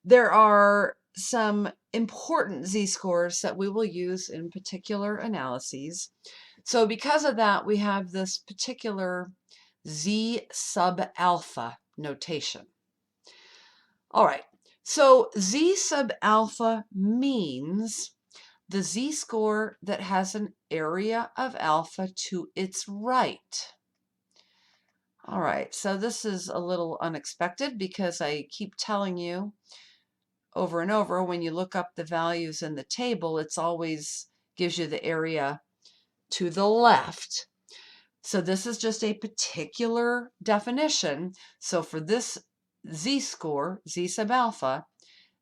there are some important z-scores that we will use in particular analyses. So because of that, we have this particular z sub alpha notation. All right, so z sub alpha means the z-score that has an area of alpha to its right. All right, so this is a little unexpected because I keep telling you over and over, when you look up the values in the table, it's always gives you the area to the left. So this is just a particular definition. So for this z-score, z sub alpha,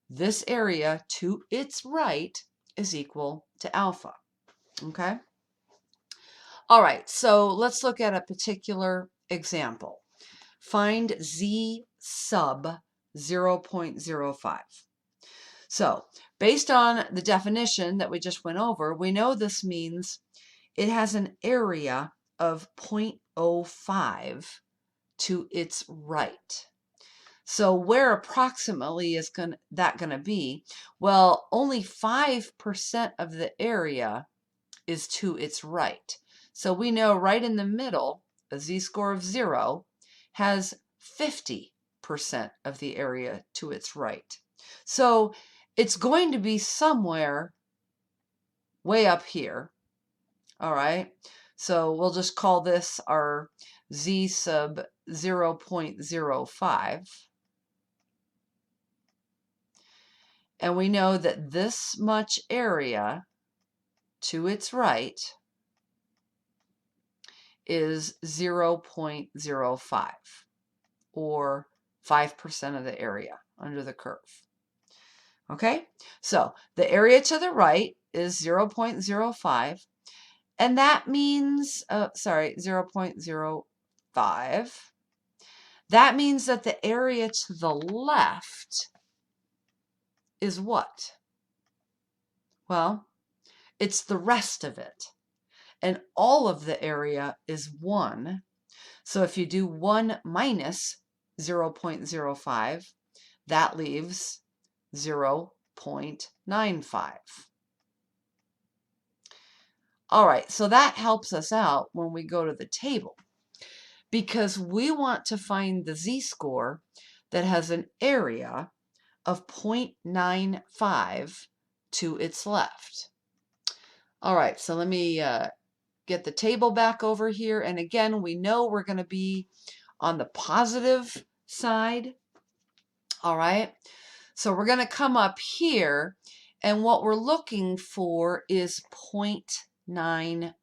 this area to its right is equal to alpha. Okay? All right, so let's look at a particular example. Find z sub 0.05. So based on the definition that we just went over, we know this means it has an area of 0.05 to its right. So where approximately is that going to be? Well, only 5% of the area is to its right. So we know right in the middle, a z-score of 0 has 50% of the area to its right. So it's going to be somewhere way up here. All right, so we'll just call this our z sub 0.05. And we know that this much area to its right is 0.05, or 5% of the area under the curve. Okay, so the area to the right is 0.05, and that means, 0.05. That means that the area to the left is what? Well, it's the rest of it. And all of the area is 1. So if you do 1 minus 0.05, that leaves 0.95. All right, so that helps us out when we go to the table, because we want to find the z-score that has an area of 0.95 to its left. All right, so let me get the table back over here. And again, we know we're going to be on the positive side. All right, so we're going to come up here, and what we're looking for is 0.95.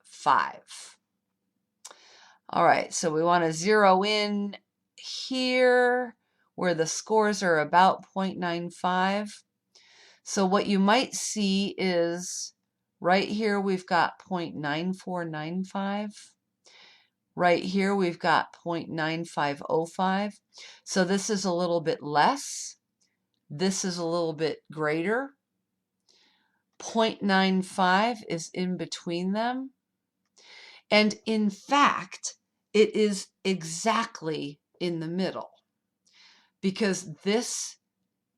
All right, so we want to zero in here where the scores are about 0.95. So what you might see is right here we've got 0.9495. Right here we've got 0.9505. So this is a little bit less. This is a little bit greater. 0.95 is in between them. And in fact, it is exactly in the middle because this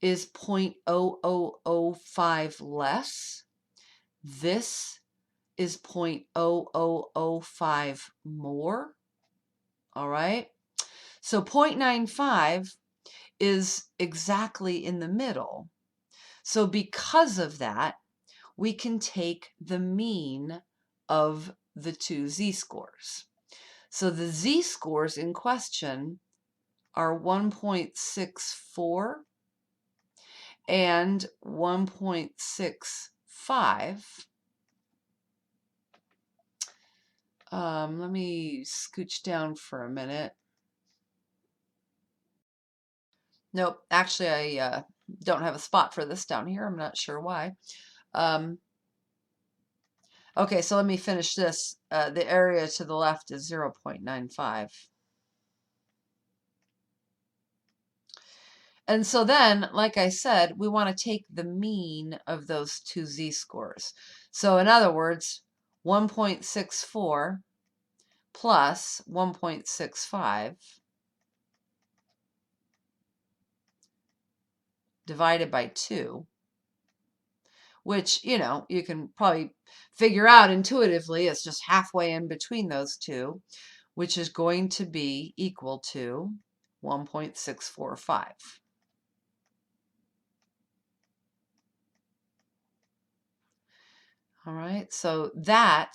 is 0.0005 less. This is 0.0005 more. All right. So 0.95 is exactly in the middle. So because of that, we can take the mean of the two z-scores. So the z-scores in question are 1.64 and 1.65. Let me scooch down for a minute. Nope, actually I don't have a spot for this down here. I'm not sure why. Okay, so let me finish this. The area to the left is 0.95. And so then, like I said, we want to take the mean of those two z-scores. So in other words, 1.64 plus 1.65 divided by 2, which, you know, you can probably figure out intuitively. It's just halfway in between those two, which is going to be equal to 1.645. All right, so that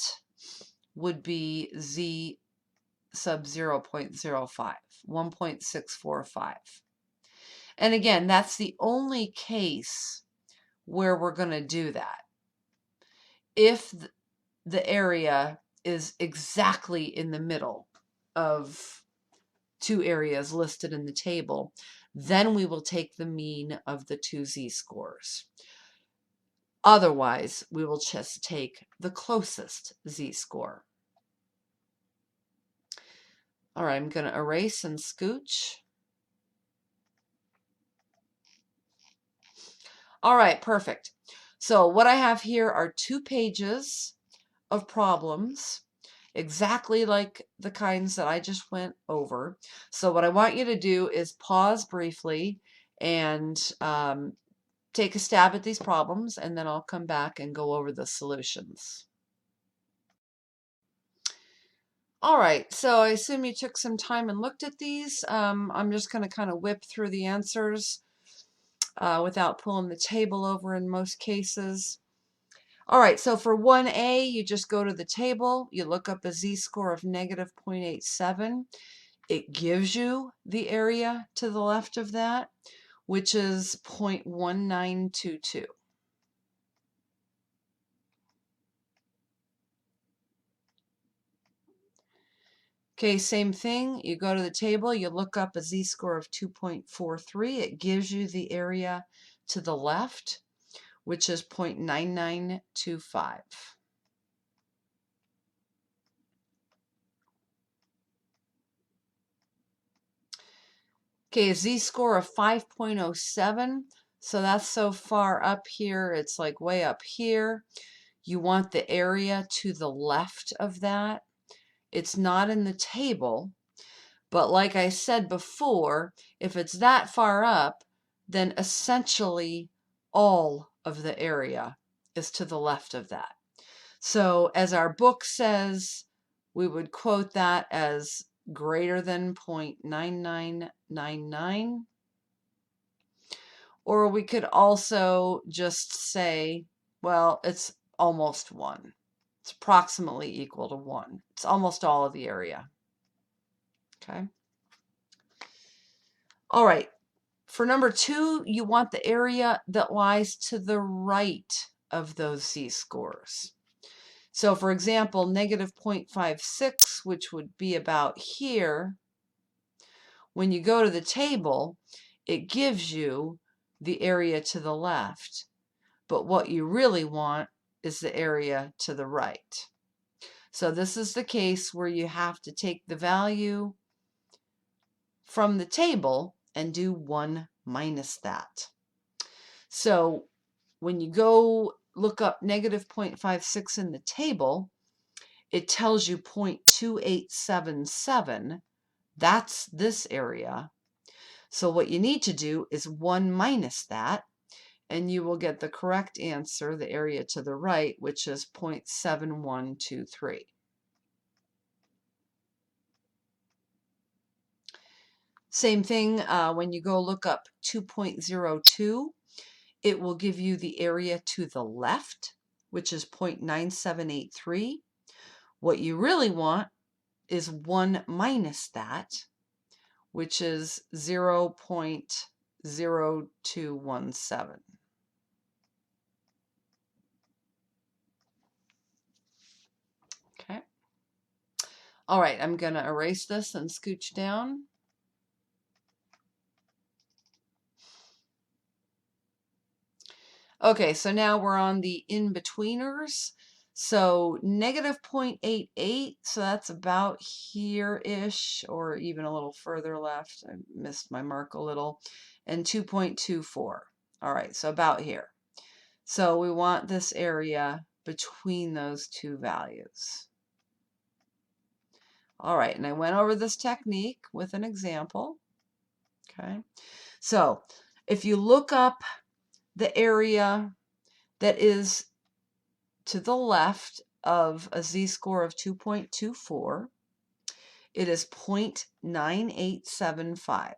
would be z sub 0.05, 1.645. And again, that's the only case where we're going to do that. If the area is exactly in the middle of two areas listed in the table, then we will take the mean of the two z-scores. Otherwise, we will just take the closest z-score. All right, I'm going to erase and scooch. All right, perfect. So what I have here are 2 pages of problems, exactly like the kinds that I just went over. So what I want you to do is pause briefly and take a stab at these problems, and then I'll come back and go over the solutions. All right, so I assume you took some time and looked at these. I'm just going to kind of whip through the answers without pulling the table over in most cases. All right, so for 1A, you just go to the table, you look up a z-score of negative 0.87. It gives you the area to the left of that, which is 0.1922. Okay, same thing. You go to the table, you look up a z-score of 2.43. It gives you the area to the left, which is 0.9925. Okay, a z-score of 5.07. So that's so far up here, it's like way up here. You want the area to the left of that. It's not in the table, but like I said before, if it's that far up, then essentially all of the area is to the left of that. So as our book says, we would quote that as greater than 0.9999. Or we could also just say, well, it's almost 1. It's approximately equal to 1. It's almost all of the area. Okay. All right. For number 2, you want the area that lies to the right of those z-scores. So for example, negative 0.56, which would be about here, when you go to the table, it gives you the area to the left. But what you really want is the area to the right. So this is the case where you have to take the value from the table and do 1 minus that. So when you go look up negative 0.56 in the table, it tells you 0.2877. That's this area. So what you need to do is 1 minus that, and you will get the correct answer, the area to the right, which is 0.7123. Same thing when you go look up 2.02, it will give you the area to the left, which is 0.9783. What you really want is 1 minus that, which is 0.0217. Okay. All right, I'm going to erase this and scooch down. Okay, so now we're on the in-betweeners. So negative 0.88, so that's about here-ish, or even a little further left. I missed my mark a little. And 2.24. All right, so about here. So we want this area between those two values. All right, and I went over this technique with an example. Okay, so if you look up the area that is to the left of a z-score of 2.24, it is 0.9875.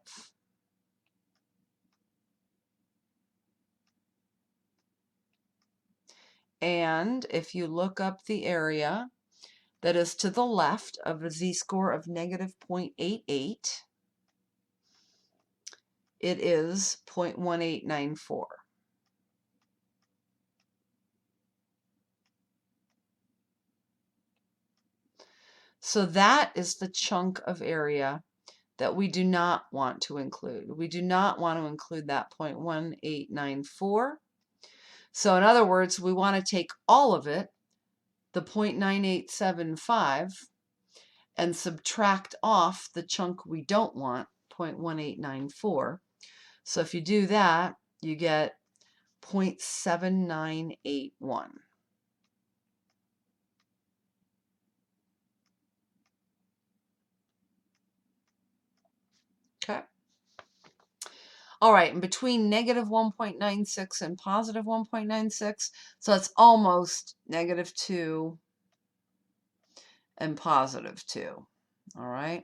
And if you look up the area that is to the left of a z-score of negative 0.88, it is 0.1894. So that is the chunk of area that we do not want to include. We do not want to include that 0.1894. So in other words, we want to take all of it, the 0.9875, and subtract off the chunk we don't want, 0.1894. So if you do that, you get 0.7981. Okay. All right, and between negative 1.96 and positive 1.96, so it's almost negative 2 and positive 2. All right,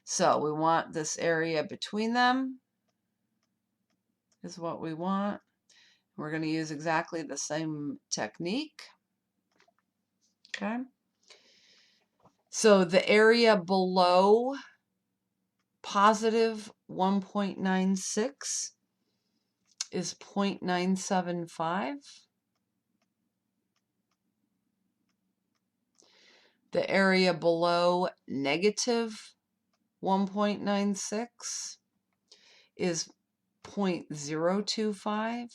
so we want this area between them is what we want. We're going to use exactly the same technique. Okay, so the area below positive 1.96 is 0.975. The area below negative 1.96 is 0.025.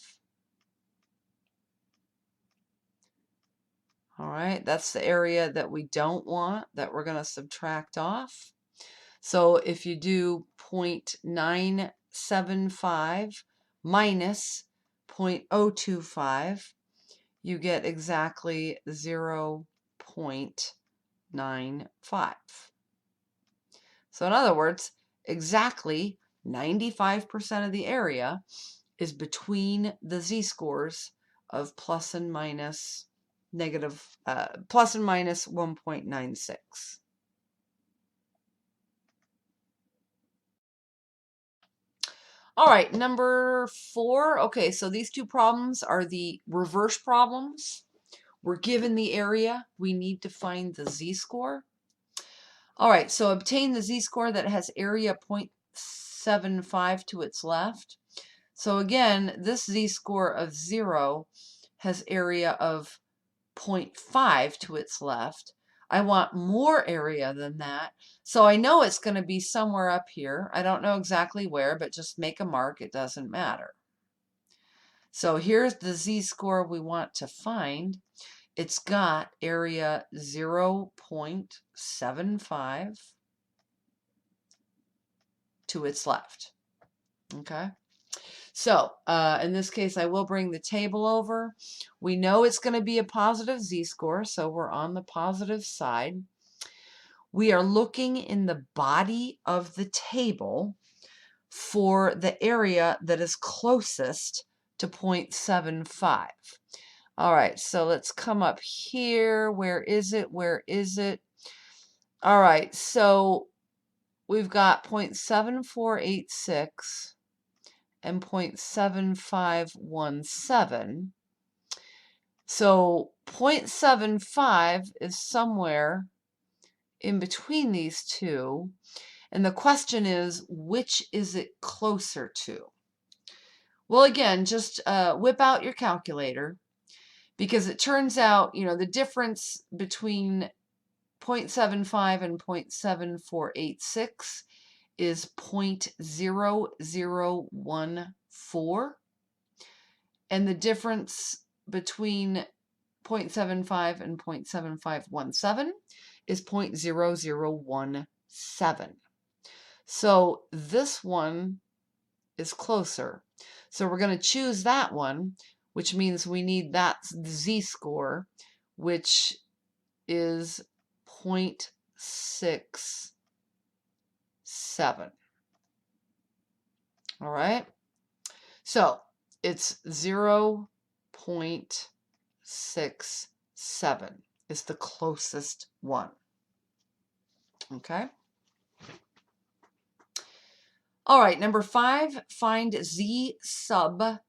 All right, that's the area that we don't want, that we're going to subtract off. So if you do 0.975 minus 0.025, you get exactly 0.95. So in other words, exactly 95% of the area is between the z-scores of plus and minus 1.96. All right, number 4. Okay, so these two problems are the reverse problems. We're given the area. We need to find the z-score. All right, so obtain the z-score that has area 0.75 to its left. So again, this z-score of 0 has area of 0.5 to its left. I want more area than that. So I know it's going to be somewhere up here. I don't know exactly where, but just make a mark. It doesn't matter. So here's the z-score we want to find. it's got area 0.75 to its left. Okay. So in this case, I will bring the table over. We know it's going to be a positive z-score, so we're on the positive side. We are looking in the body of the table for the area that is closest to 0.75. All right, so let's come up here. Where is it? Where is it? All right, so we've got 0.7486 and 0.7517. So 0.75 is somewhere in between these two. And the question is, which is it closer to? Well, again, just whip out your calculator, because it turns out, you know, the difference between 0.75 and 0.7486 is 0.0014. And the difference between 0.75 and 0.7517 is 0.0017. So this one is closer. So we're going to choose that one, which means we need that z-score, which is 0.67. All right. So it's 0.67 is the closest one. Okay. All right, number 5, find z sub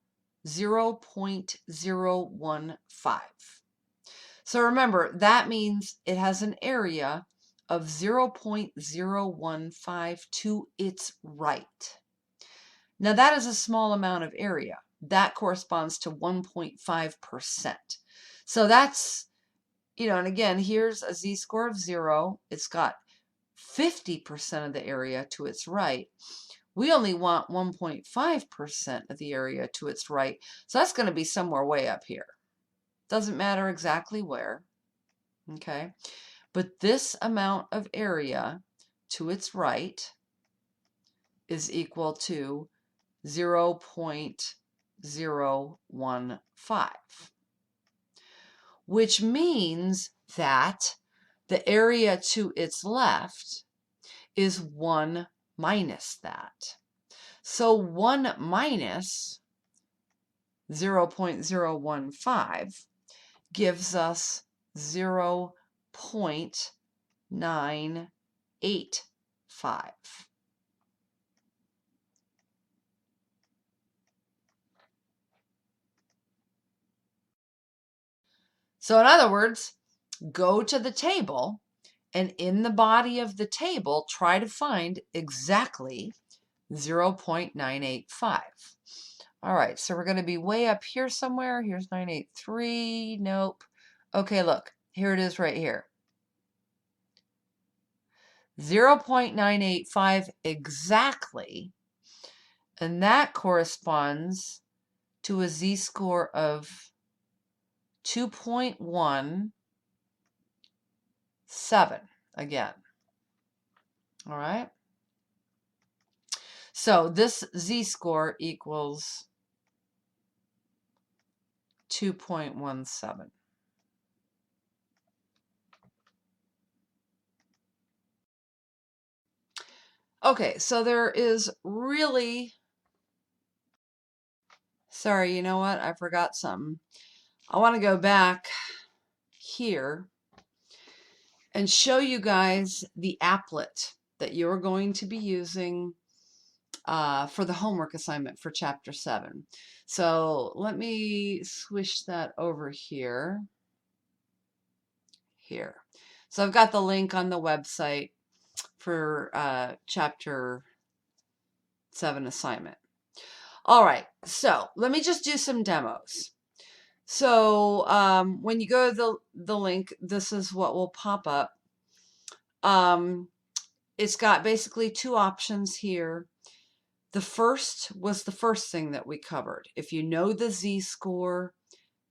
0.015. So remember, that means it has an area of 0.015 to its right. Now that is a small amount of area. That corresponds to 1.5%. So that's, you know, and again, here's a z-score of 0. It's got 50% of the area to its right. We only want 1.5% of the area to its right. So that's going to be somewhere way up here. Doesn't matter exactly where. Okay. But this amount of area to its right is equal to 0.015, which means that the area to its left is 1 minus that. So 1 minus 0.015 gives us 0.985. So in other words, go to the table and in the body of the table, try to find exactly 0.985. All right, so we're going to be way up here somewhere. Here's 983. Nope. Okay, look. Here it is right here. 0.985 exactly. And that corresponds to a z-score of 2.17 again. All right. So this z-score equals 2.17. Okay, so there is really, sorry, you know what? I forgot something. I want to go back here and show you guys the applet that you're going to be using for the homework assignment for Chapter 7. So let me switch that over here. Here. So I've got the link on the website for Chapter 7 assignment. All right, so let me just do some demos. So when you go to the link, this is what will pop up. It's got basically 2 options here. The first was the first thing that we covered. If you know the z-score,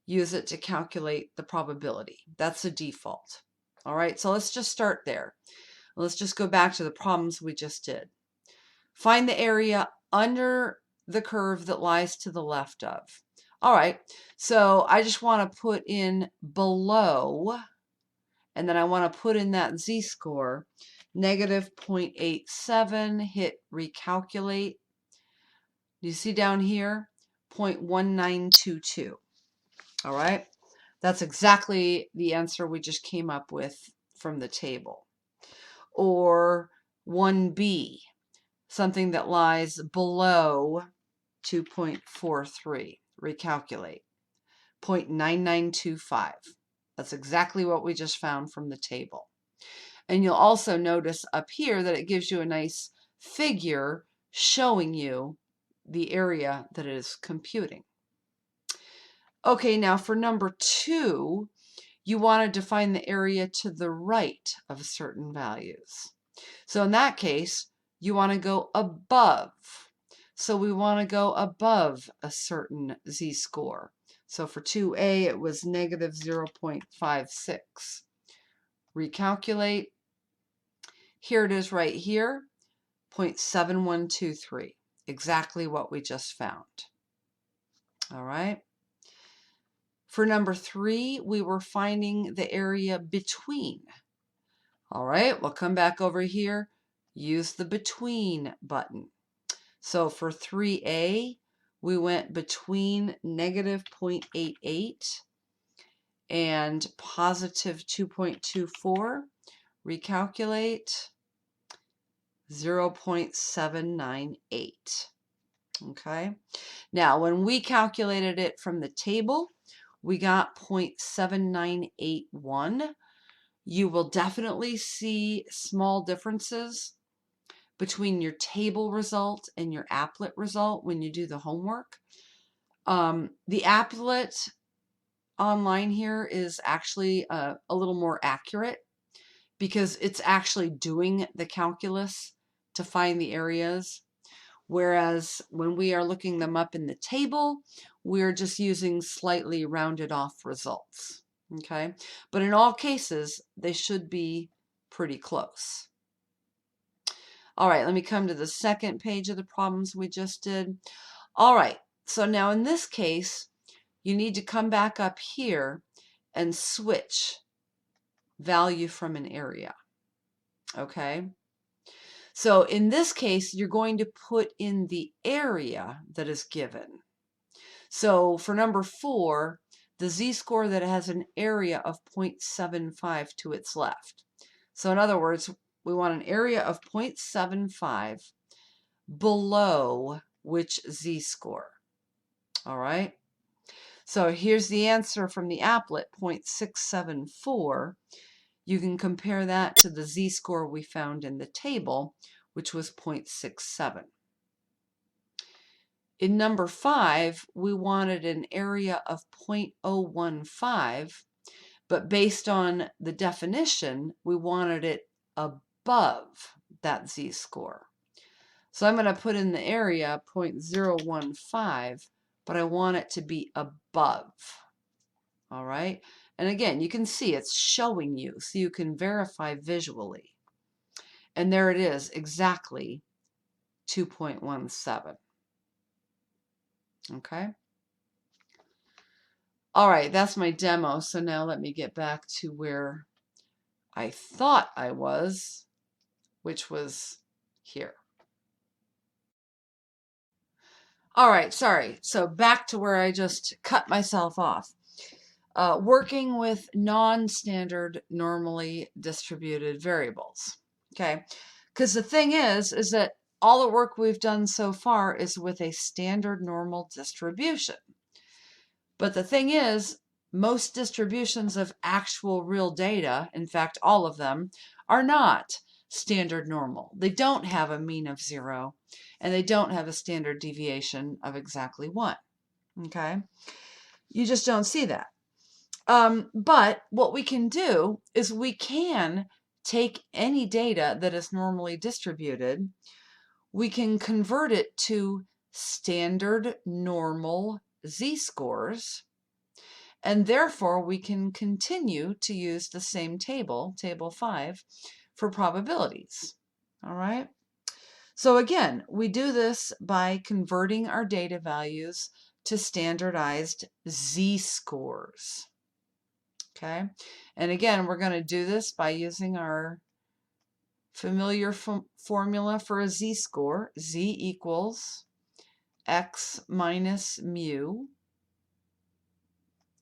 use it to calculate the probability. That's the default. All right, so let's just start there. Let's just go back to the problems we just did. Find the area under the curve that lies to the left of. All right, so I just want to put in below, and then I want to put in that z-score, negative 0.87, hit recalculate. You see down here, 0.1922. All right, that's exactly the answer we just came up with from the table. Or 1b, something that lies below 2.43. Recalculate. 0.9925. That's exactly what we just found from the table. And you'll also notice up here that it gives you a nice figure showing you the area that it is computing. Okay, now for number 2, you want to define the area to the right of certain values. So in that case, you want to go above. So we want to go above a certain z-score. So for 2a, it was negative 0.56. Recalculate. Here it is right here, 0.7123. Exactly what we just found. All right. For number 3, we were finding the area between. All right, we'll come back over here, use the between button. So for 3a, we went between negative 0.88 and positive 2.24. Recalculate, 0.798. Okay, now when we calculated it from the table, we got 0.7981. You will definitely see small differences between your table result and your applet result when you do the homework. The applet online here is actually a little more accurate because it's actually doing the calculus to find the areas. Whereas when we are looking them up in the table, we're just using slightly rounded off results. Okay, but in all cases, they should be pretty close. All right, let me come to the second page of the problems we just did. All right, so now in this case, you need to come back up here and switch value from an area. Okay, so in this case, you're going to put in the area that is given. So for number 4, the z-score that has an area of 0.75 to its left. So in other words, we want an area of 0.75 below which z-score. All right. So here's the answer from the applet, 0.674. You can compare that to the z-score we found in the table, which was 0.67. In number 5, we wanted an area of 0.015, but based on the definition, we wanted it above that z-score. So I'm going to put in the area 0.015, but I want it to be above. All right. And again, you can see it's showing you, so you can verify visually. And there it is, exactly 2.17. Okay. All right, that's my demo. So now let me get back to where I thought I was, which was here. All right, sorry. So back to where I just cut myself off. Working with non-standard normally distributed variables. Okay, because the thing is that all the work we've done so far is with a standard normal distribution. But the thing is, most distributions of actual real data, in fact, all of them, are not standard normal. They don't have a mean of 0, and they don't have a standard deviation of exactly 1. Okay? You just don't see that. But what we can do is we can take any data that is normally distributed, we can convert it to standard normal z-scores, And therefore, we can continue to use the same table, table 5, for probabilities. All right. So again, we do this by converting our data values to standardized z-scores. Okay. And again, we're going to do this by using our familiar formula for a z-score. Z equals x minus mu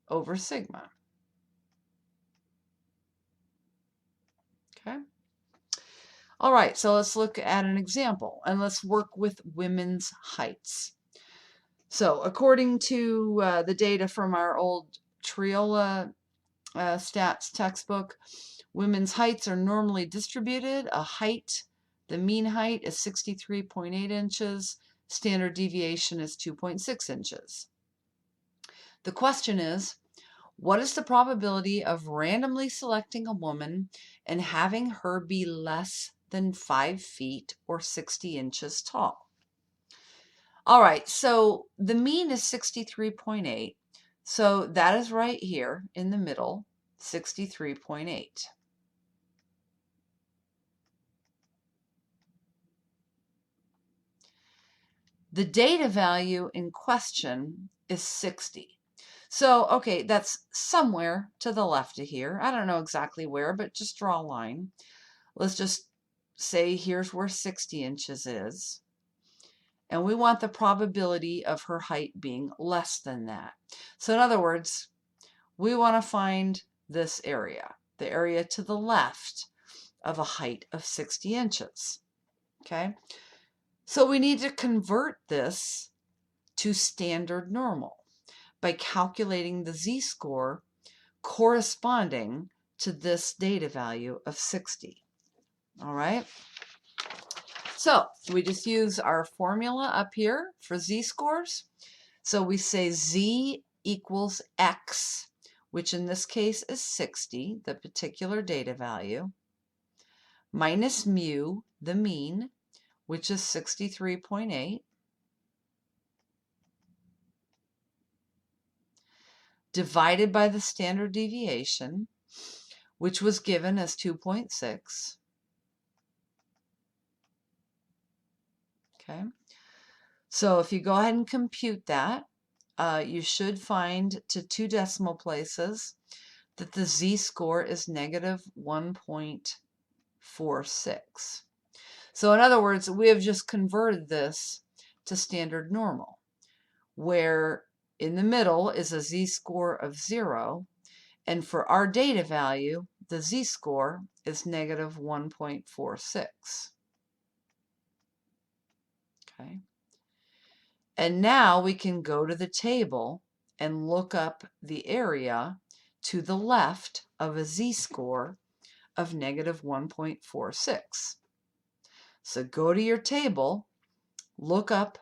over sigma. Okay. All right, so let's look at an example and let's work with women's heights. So according to the data from our old Triola stats textbook, women's heights are normally distributed. The mean height is 63.8 inches. Standard deviation is 2.6 inches. The question is, what is the probability of randomly selecting a woman and having her be less than 5 feet or 60 inches tall? All right, so the mean is 63.8. So that is right here in the middle, 63.8. The data value in question is 60. So, okay, that's somewhere to the left of here. I don't know exactly where, but just draw a line. Let's just say here's where 60 inches is. And we want the probability of her height being less than that. So in other words, we want to find this area, the area to the left of a height of 60 inches. Okay, so we need to convert this to standard normal by calculating the z-score corresponding to this data value of 60. All right. So we just use our formula up here for z-scores. So we say z equals x, which in this case is 60, the particular data value, minus mu, the mean, which is 63.8, divided by the standard deviation, which was given as 2.6. Okay. So if you go ahead and compute that, you should find to 2 decimal places that the z-score is negative 1.46. So in other words, we have just converted this to standard normal, where in the middle is a z-score of 0, and for our data value, the z-score is negative 1.46. Okay. And now we can go to the table and look up the area to the left of a z-score of negative 1.46. So go to your table, look up,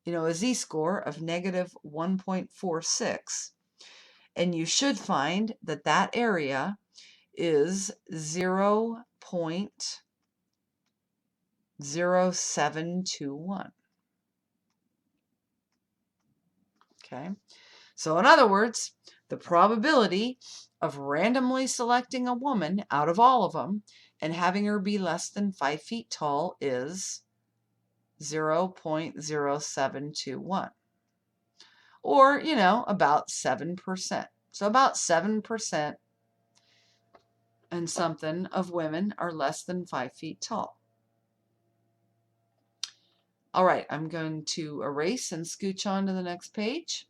a z-score of negative 1.46, and you should find that that area is 0.0721. Okay, so in other words, the probability of randomly selecting a woman out of all of them and having her be less than 5 feet tall is 0.0721, or, about 7%. So about 7% and something of women are less than 5 feet tall. All right, I'm going to erase and scooch on to the next page.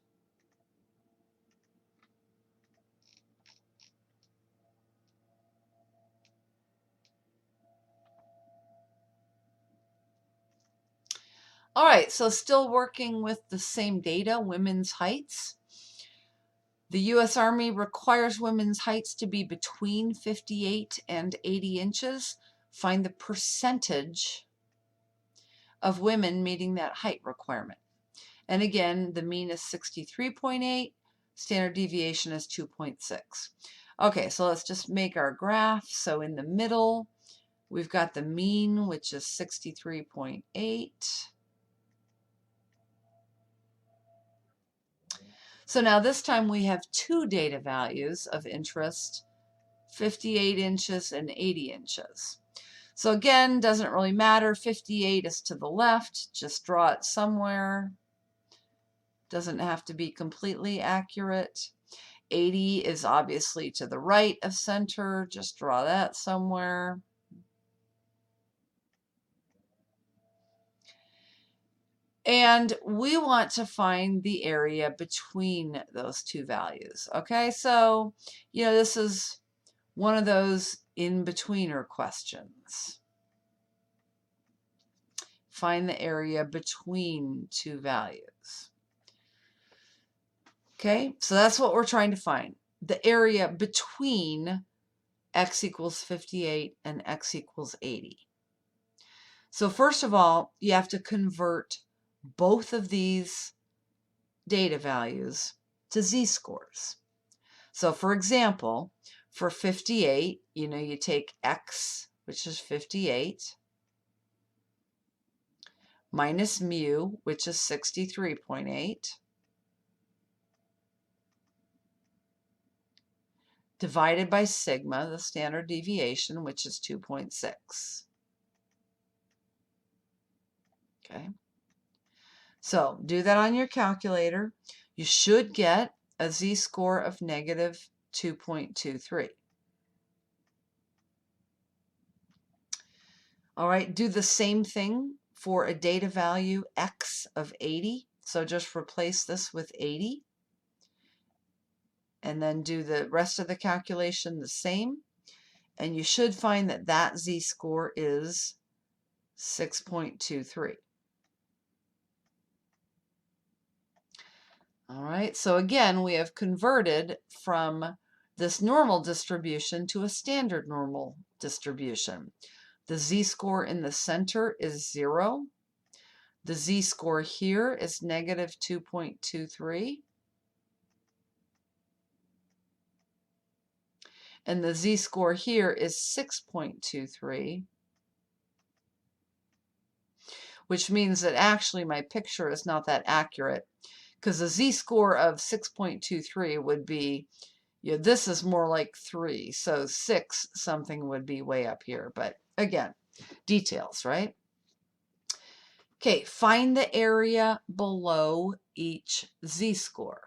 All right, so still working with the same data, women's heights. The U.S. Army requires women's heights to be between 58 and 80 inches. Find the percentage of women meeting that height requirement. And again, the mean is 63.8, standard deviation is 2.6. Okay, so let's just make our graph. So in the middle, we've got the mean, which is 63.8. So now this time we have two data values of interest, 58 inches and 80 inches. So again, doesn't really matter. 58 is to the left. Just draw it somewhere. Doesn't have to be completely accurate. 80 is obviously to the right of center. Just draw that somewhere. And we want to find the area between those two values. Okay, so, this is one of those in-betweener questions. Find the area between two values. Okay, so that's what we're trying to find. The area between x equals 58 and x equals 80. So first of all, you have to convert both of these data values to z-scores. So for example, for 58, you take x, which is 58, minus mu, which is 63.8, divided by sigma, the standard deviation, which is 2.6. Okay. So do that on your calculator. You should get a z-score of negative 2.23. All right, do the same thing for a data value x of 80. So just replace this with 80. And then do the rest of the calculation the same. And you should find that that z-score is 6.23. All right, so again, we have converted from this normal distribution to a standard normal distribution. The z-score in the center is 0. The z-score here is negative 2.23. And the z-score here is 6.23. Which means that actually my picture is not that accurate, because a z-score of 6.23 would be, this is more like 3, so 6 something would be way up here. But again, details, right? Okay, find the area below each z-score.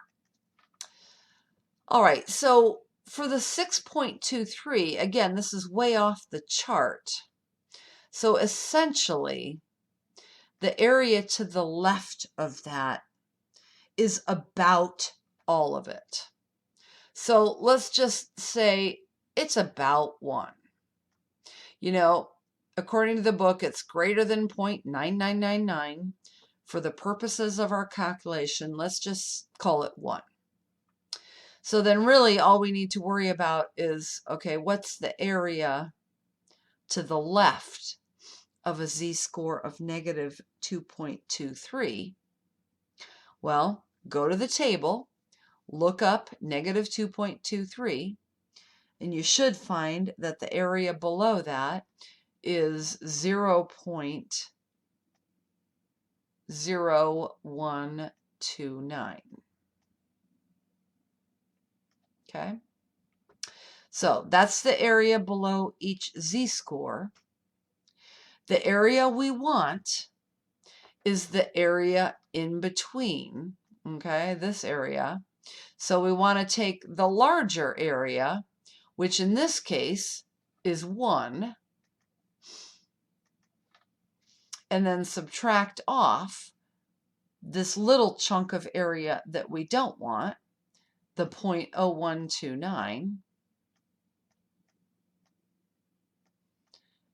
All right, so for the 6.23, again, this is way off the chart. So essentially, the area to the left of that is about all of it. So let's just say it's about 1. According to the book, it's greater than 0.9999. For the purposes of our calculation, let's just call it 1. So then really all we need to worry about is, okay, what's the area to the left of a z-score of negative 2.23? Well, go to the table, look up negative 2.23, and you should find that the area below that is 0.0129. Okay? So that's the area below each z-score. The area we want is the area in between, okay, this area. So we want to take the larger area, which in this case is 1, and then subtract off this little chunk of area that we don't want, the 0.0129,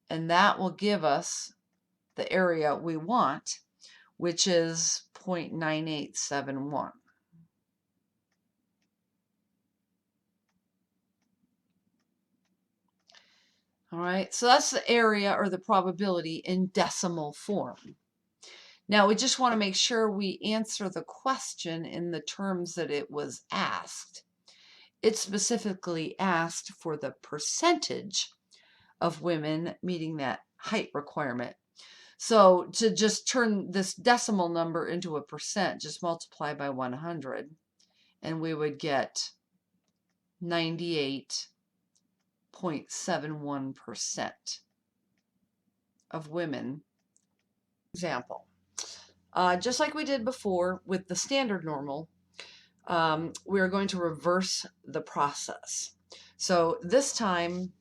and that will give us the area we want, which is 0.9871. All right, so that's the area or the probability in decimal form. Now we just want to make sure we answer the question in the terms that it was asked. It specifically asked for the percentage of women meeting that height requirement. So to just turn this decimal number into a percent, just multiply by 100, and we would get 98.71% of women. Example, just like we did before with the standard normal, we are going to reverse the process. So this time,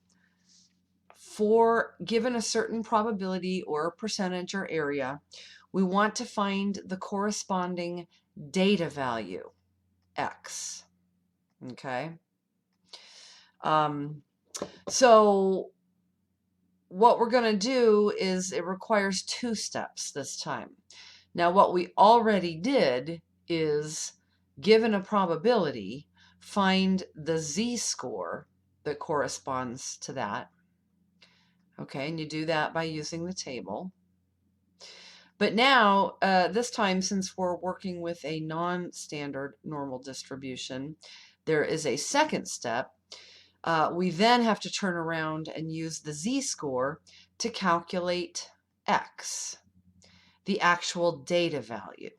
for given a certain probability or percentage or area, we want to find the corresponding data value, X. Okay. So what we're going to do is it requires 2 steps this time. Now, what we already did is, given a probability, find the z-score that corresponds to that. Okay, and you do that by using the table. But now, this time, since we're working with a non-standard normal distribution, there is a second step. We then have to turn around and use the z-score to calculate X, the actual data value.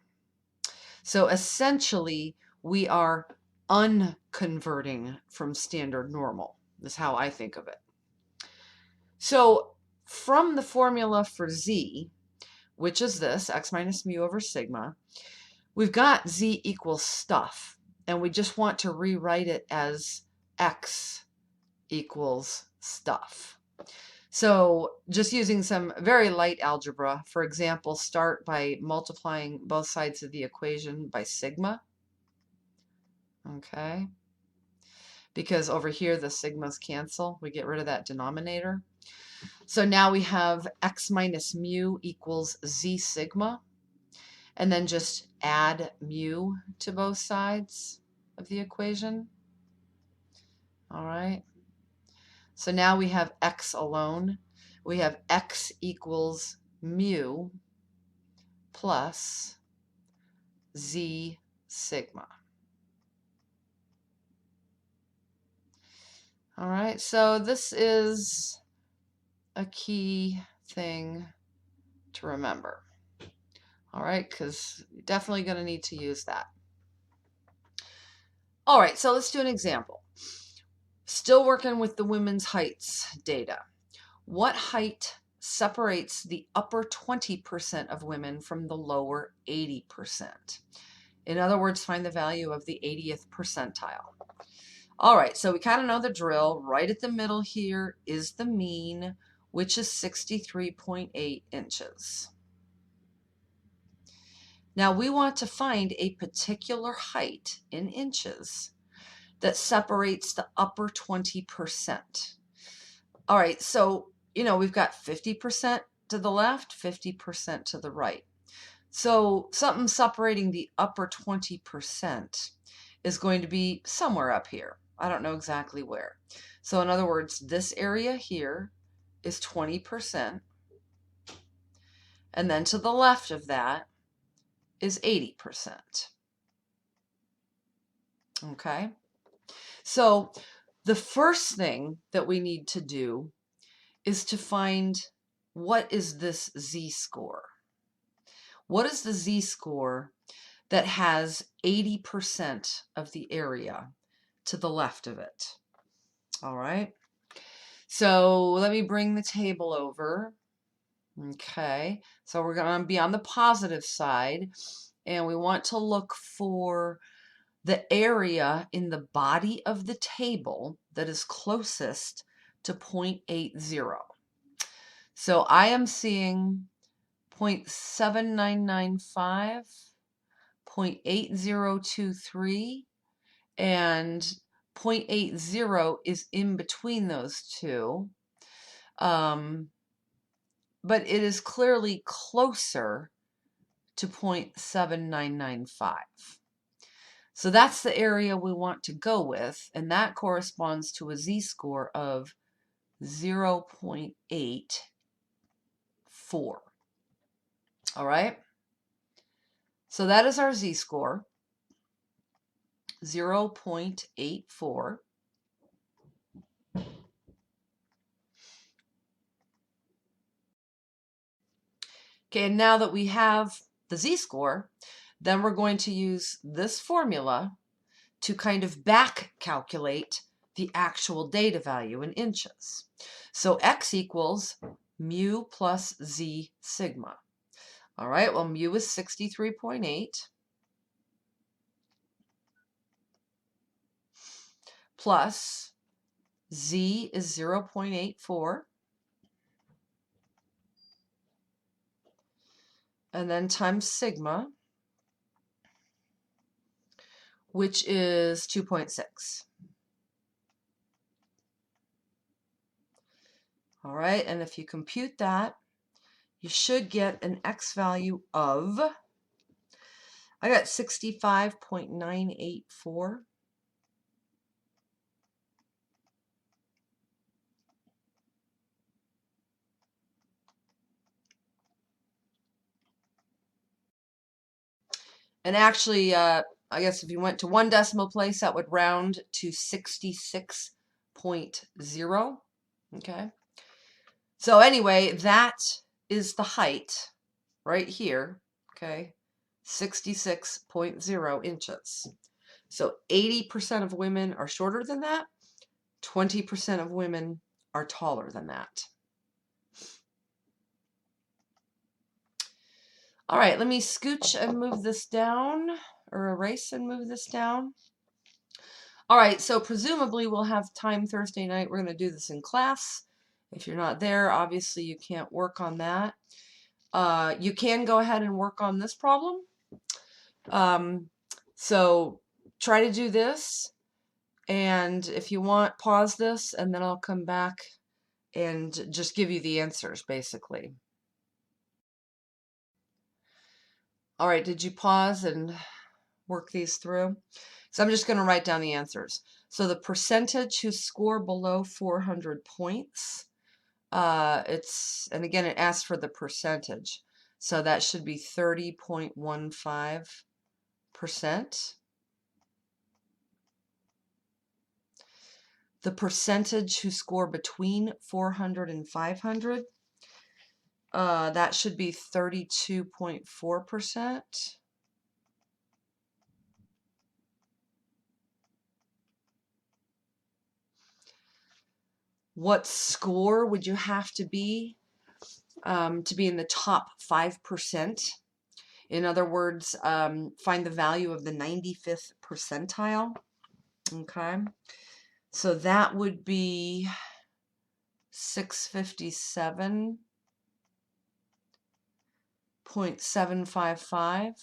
So essentially, we are unconverting from standard normal. That's how I think of it. So from the formula for z, which is this, x minus mu over sigma, we've got z equals stuff, and we just want to rewrite it as x equals stuff. So just using some very light algebra, for example, start by multiplying both sides of the equation by sigma. Okay. Because over here the sigmas cancel. We get rid of that denominator. So now we have x minus mu equals z sigma. And then just add mu to both sides of the equation. All right. So now we have x alone. We have x equals mu plus z sigma. All right, so this is a key thing to remember. All right, because you're definitely going to need to use that. All right, so let's do an example. Still working with the women's heights data. What height separates the upper 20% of women from the lower 80%? In other words, find the value of the 80th percentile. All right, so we kind of know the drill. Right at the middle here is the mean, which is 63.8 inches. Now we want to find a particular height in inches that separates the upper 20%. All right, so, we've got 50% to the left, 50% to the right. So something separating the upper 20% is going to be somewhere up here. I don't know exactly where. So in other words, this area here is 20%. And then to the left of that is 80%. Okay? So the first thing that we need to do is to find, what is this z-score? What is the z-score that has 80% of the area to the left of it? All right. So let me bring the table over. Okay. So we're going to be on the positive side, and we want to look for the area in the body of the table that is closest to 0.80. So I am seeing 0.7995, 0.8023, and 0.80 is in between those two. But it is clearly closer to 0.7995. So that's the area we want to go with, and that corresponds to a z-score of 0.84. All right? So that is our z-score, 0.84. Okay, and now that we have the z-score, then we're going to use this formula to kind of back calculate the actual data value in inches. So x equals mu plus z sigma. All right, well, mu is 63.8 plus z is 0.84, and then times sigma, which is 2.6. All right, and if you compute that, you should get an x value of, I got 65.984. And actually, I guess if you went to one decimal place, that would round to 66.0. Okay. So anyway, that is the height right here. Okay. 66.0 inches. So 80% of women are shorter than that. 20% of women are taller than that. All right, let me scooch and move this down, or erase and move this down. All right, so presumably we'll have time Thursday night. We're going to do this in class. If you're not there, obviously you can't work on that. You can go ahead and work on this problem. So try to do this, and if you want, pause this, and then I'll come back and just give you the answers, basically. All right, did you pause and work these through? So I'm just going to write down the answers. So the percentage who score below 400 points, and again, it asks for the percentage. So that should be 30.15%. The percentage who score between 400 and 500, that should be 32.4%. What score would you have to be in the top 5%? In other words, find the value of the 95th percentile. Okay, so that would be 657.755.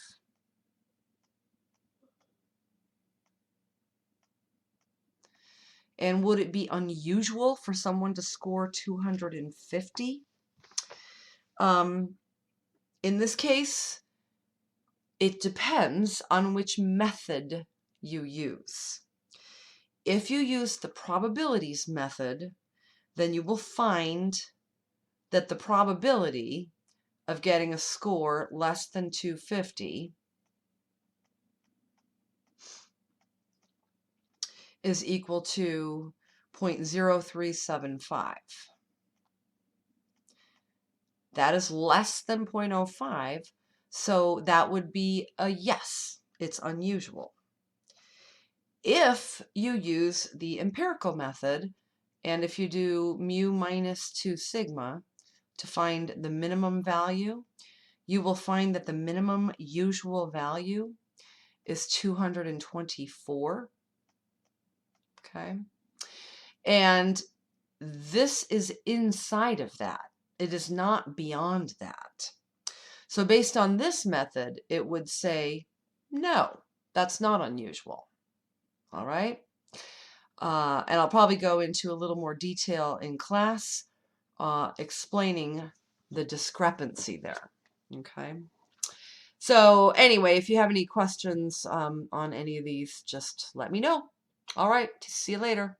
And would it be unusual for someone to score 250? In this case, it depends on which method you use. If you use the probabilities method, then you will find that the probability of getting a score less than 250 is equal to 0.0375. That is less than 0.05, so that would be a yes, it's unusual. If you use the empirical method, and if you do mu minus 2 sigma to find the minimum value, you will find that the minimum usual value is 224. Okay, and this is inside of that. It is not beyond that. So based on this method, it would say, no, that's not unusual. All right. And I'll probably go into a little more detail in class explaining the discrepancy there. Okay. So anyway, if you have any questions on any of these, just let me know. All right. See you later.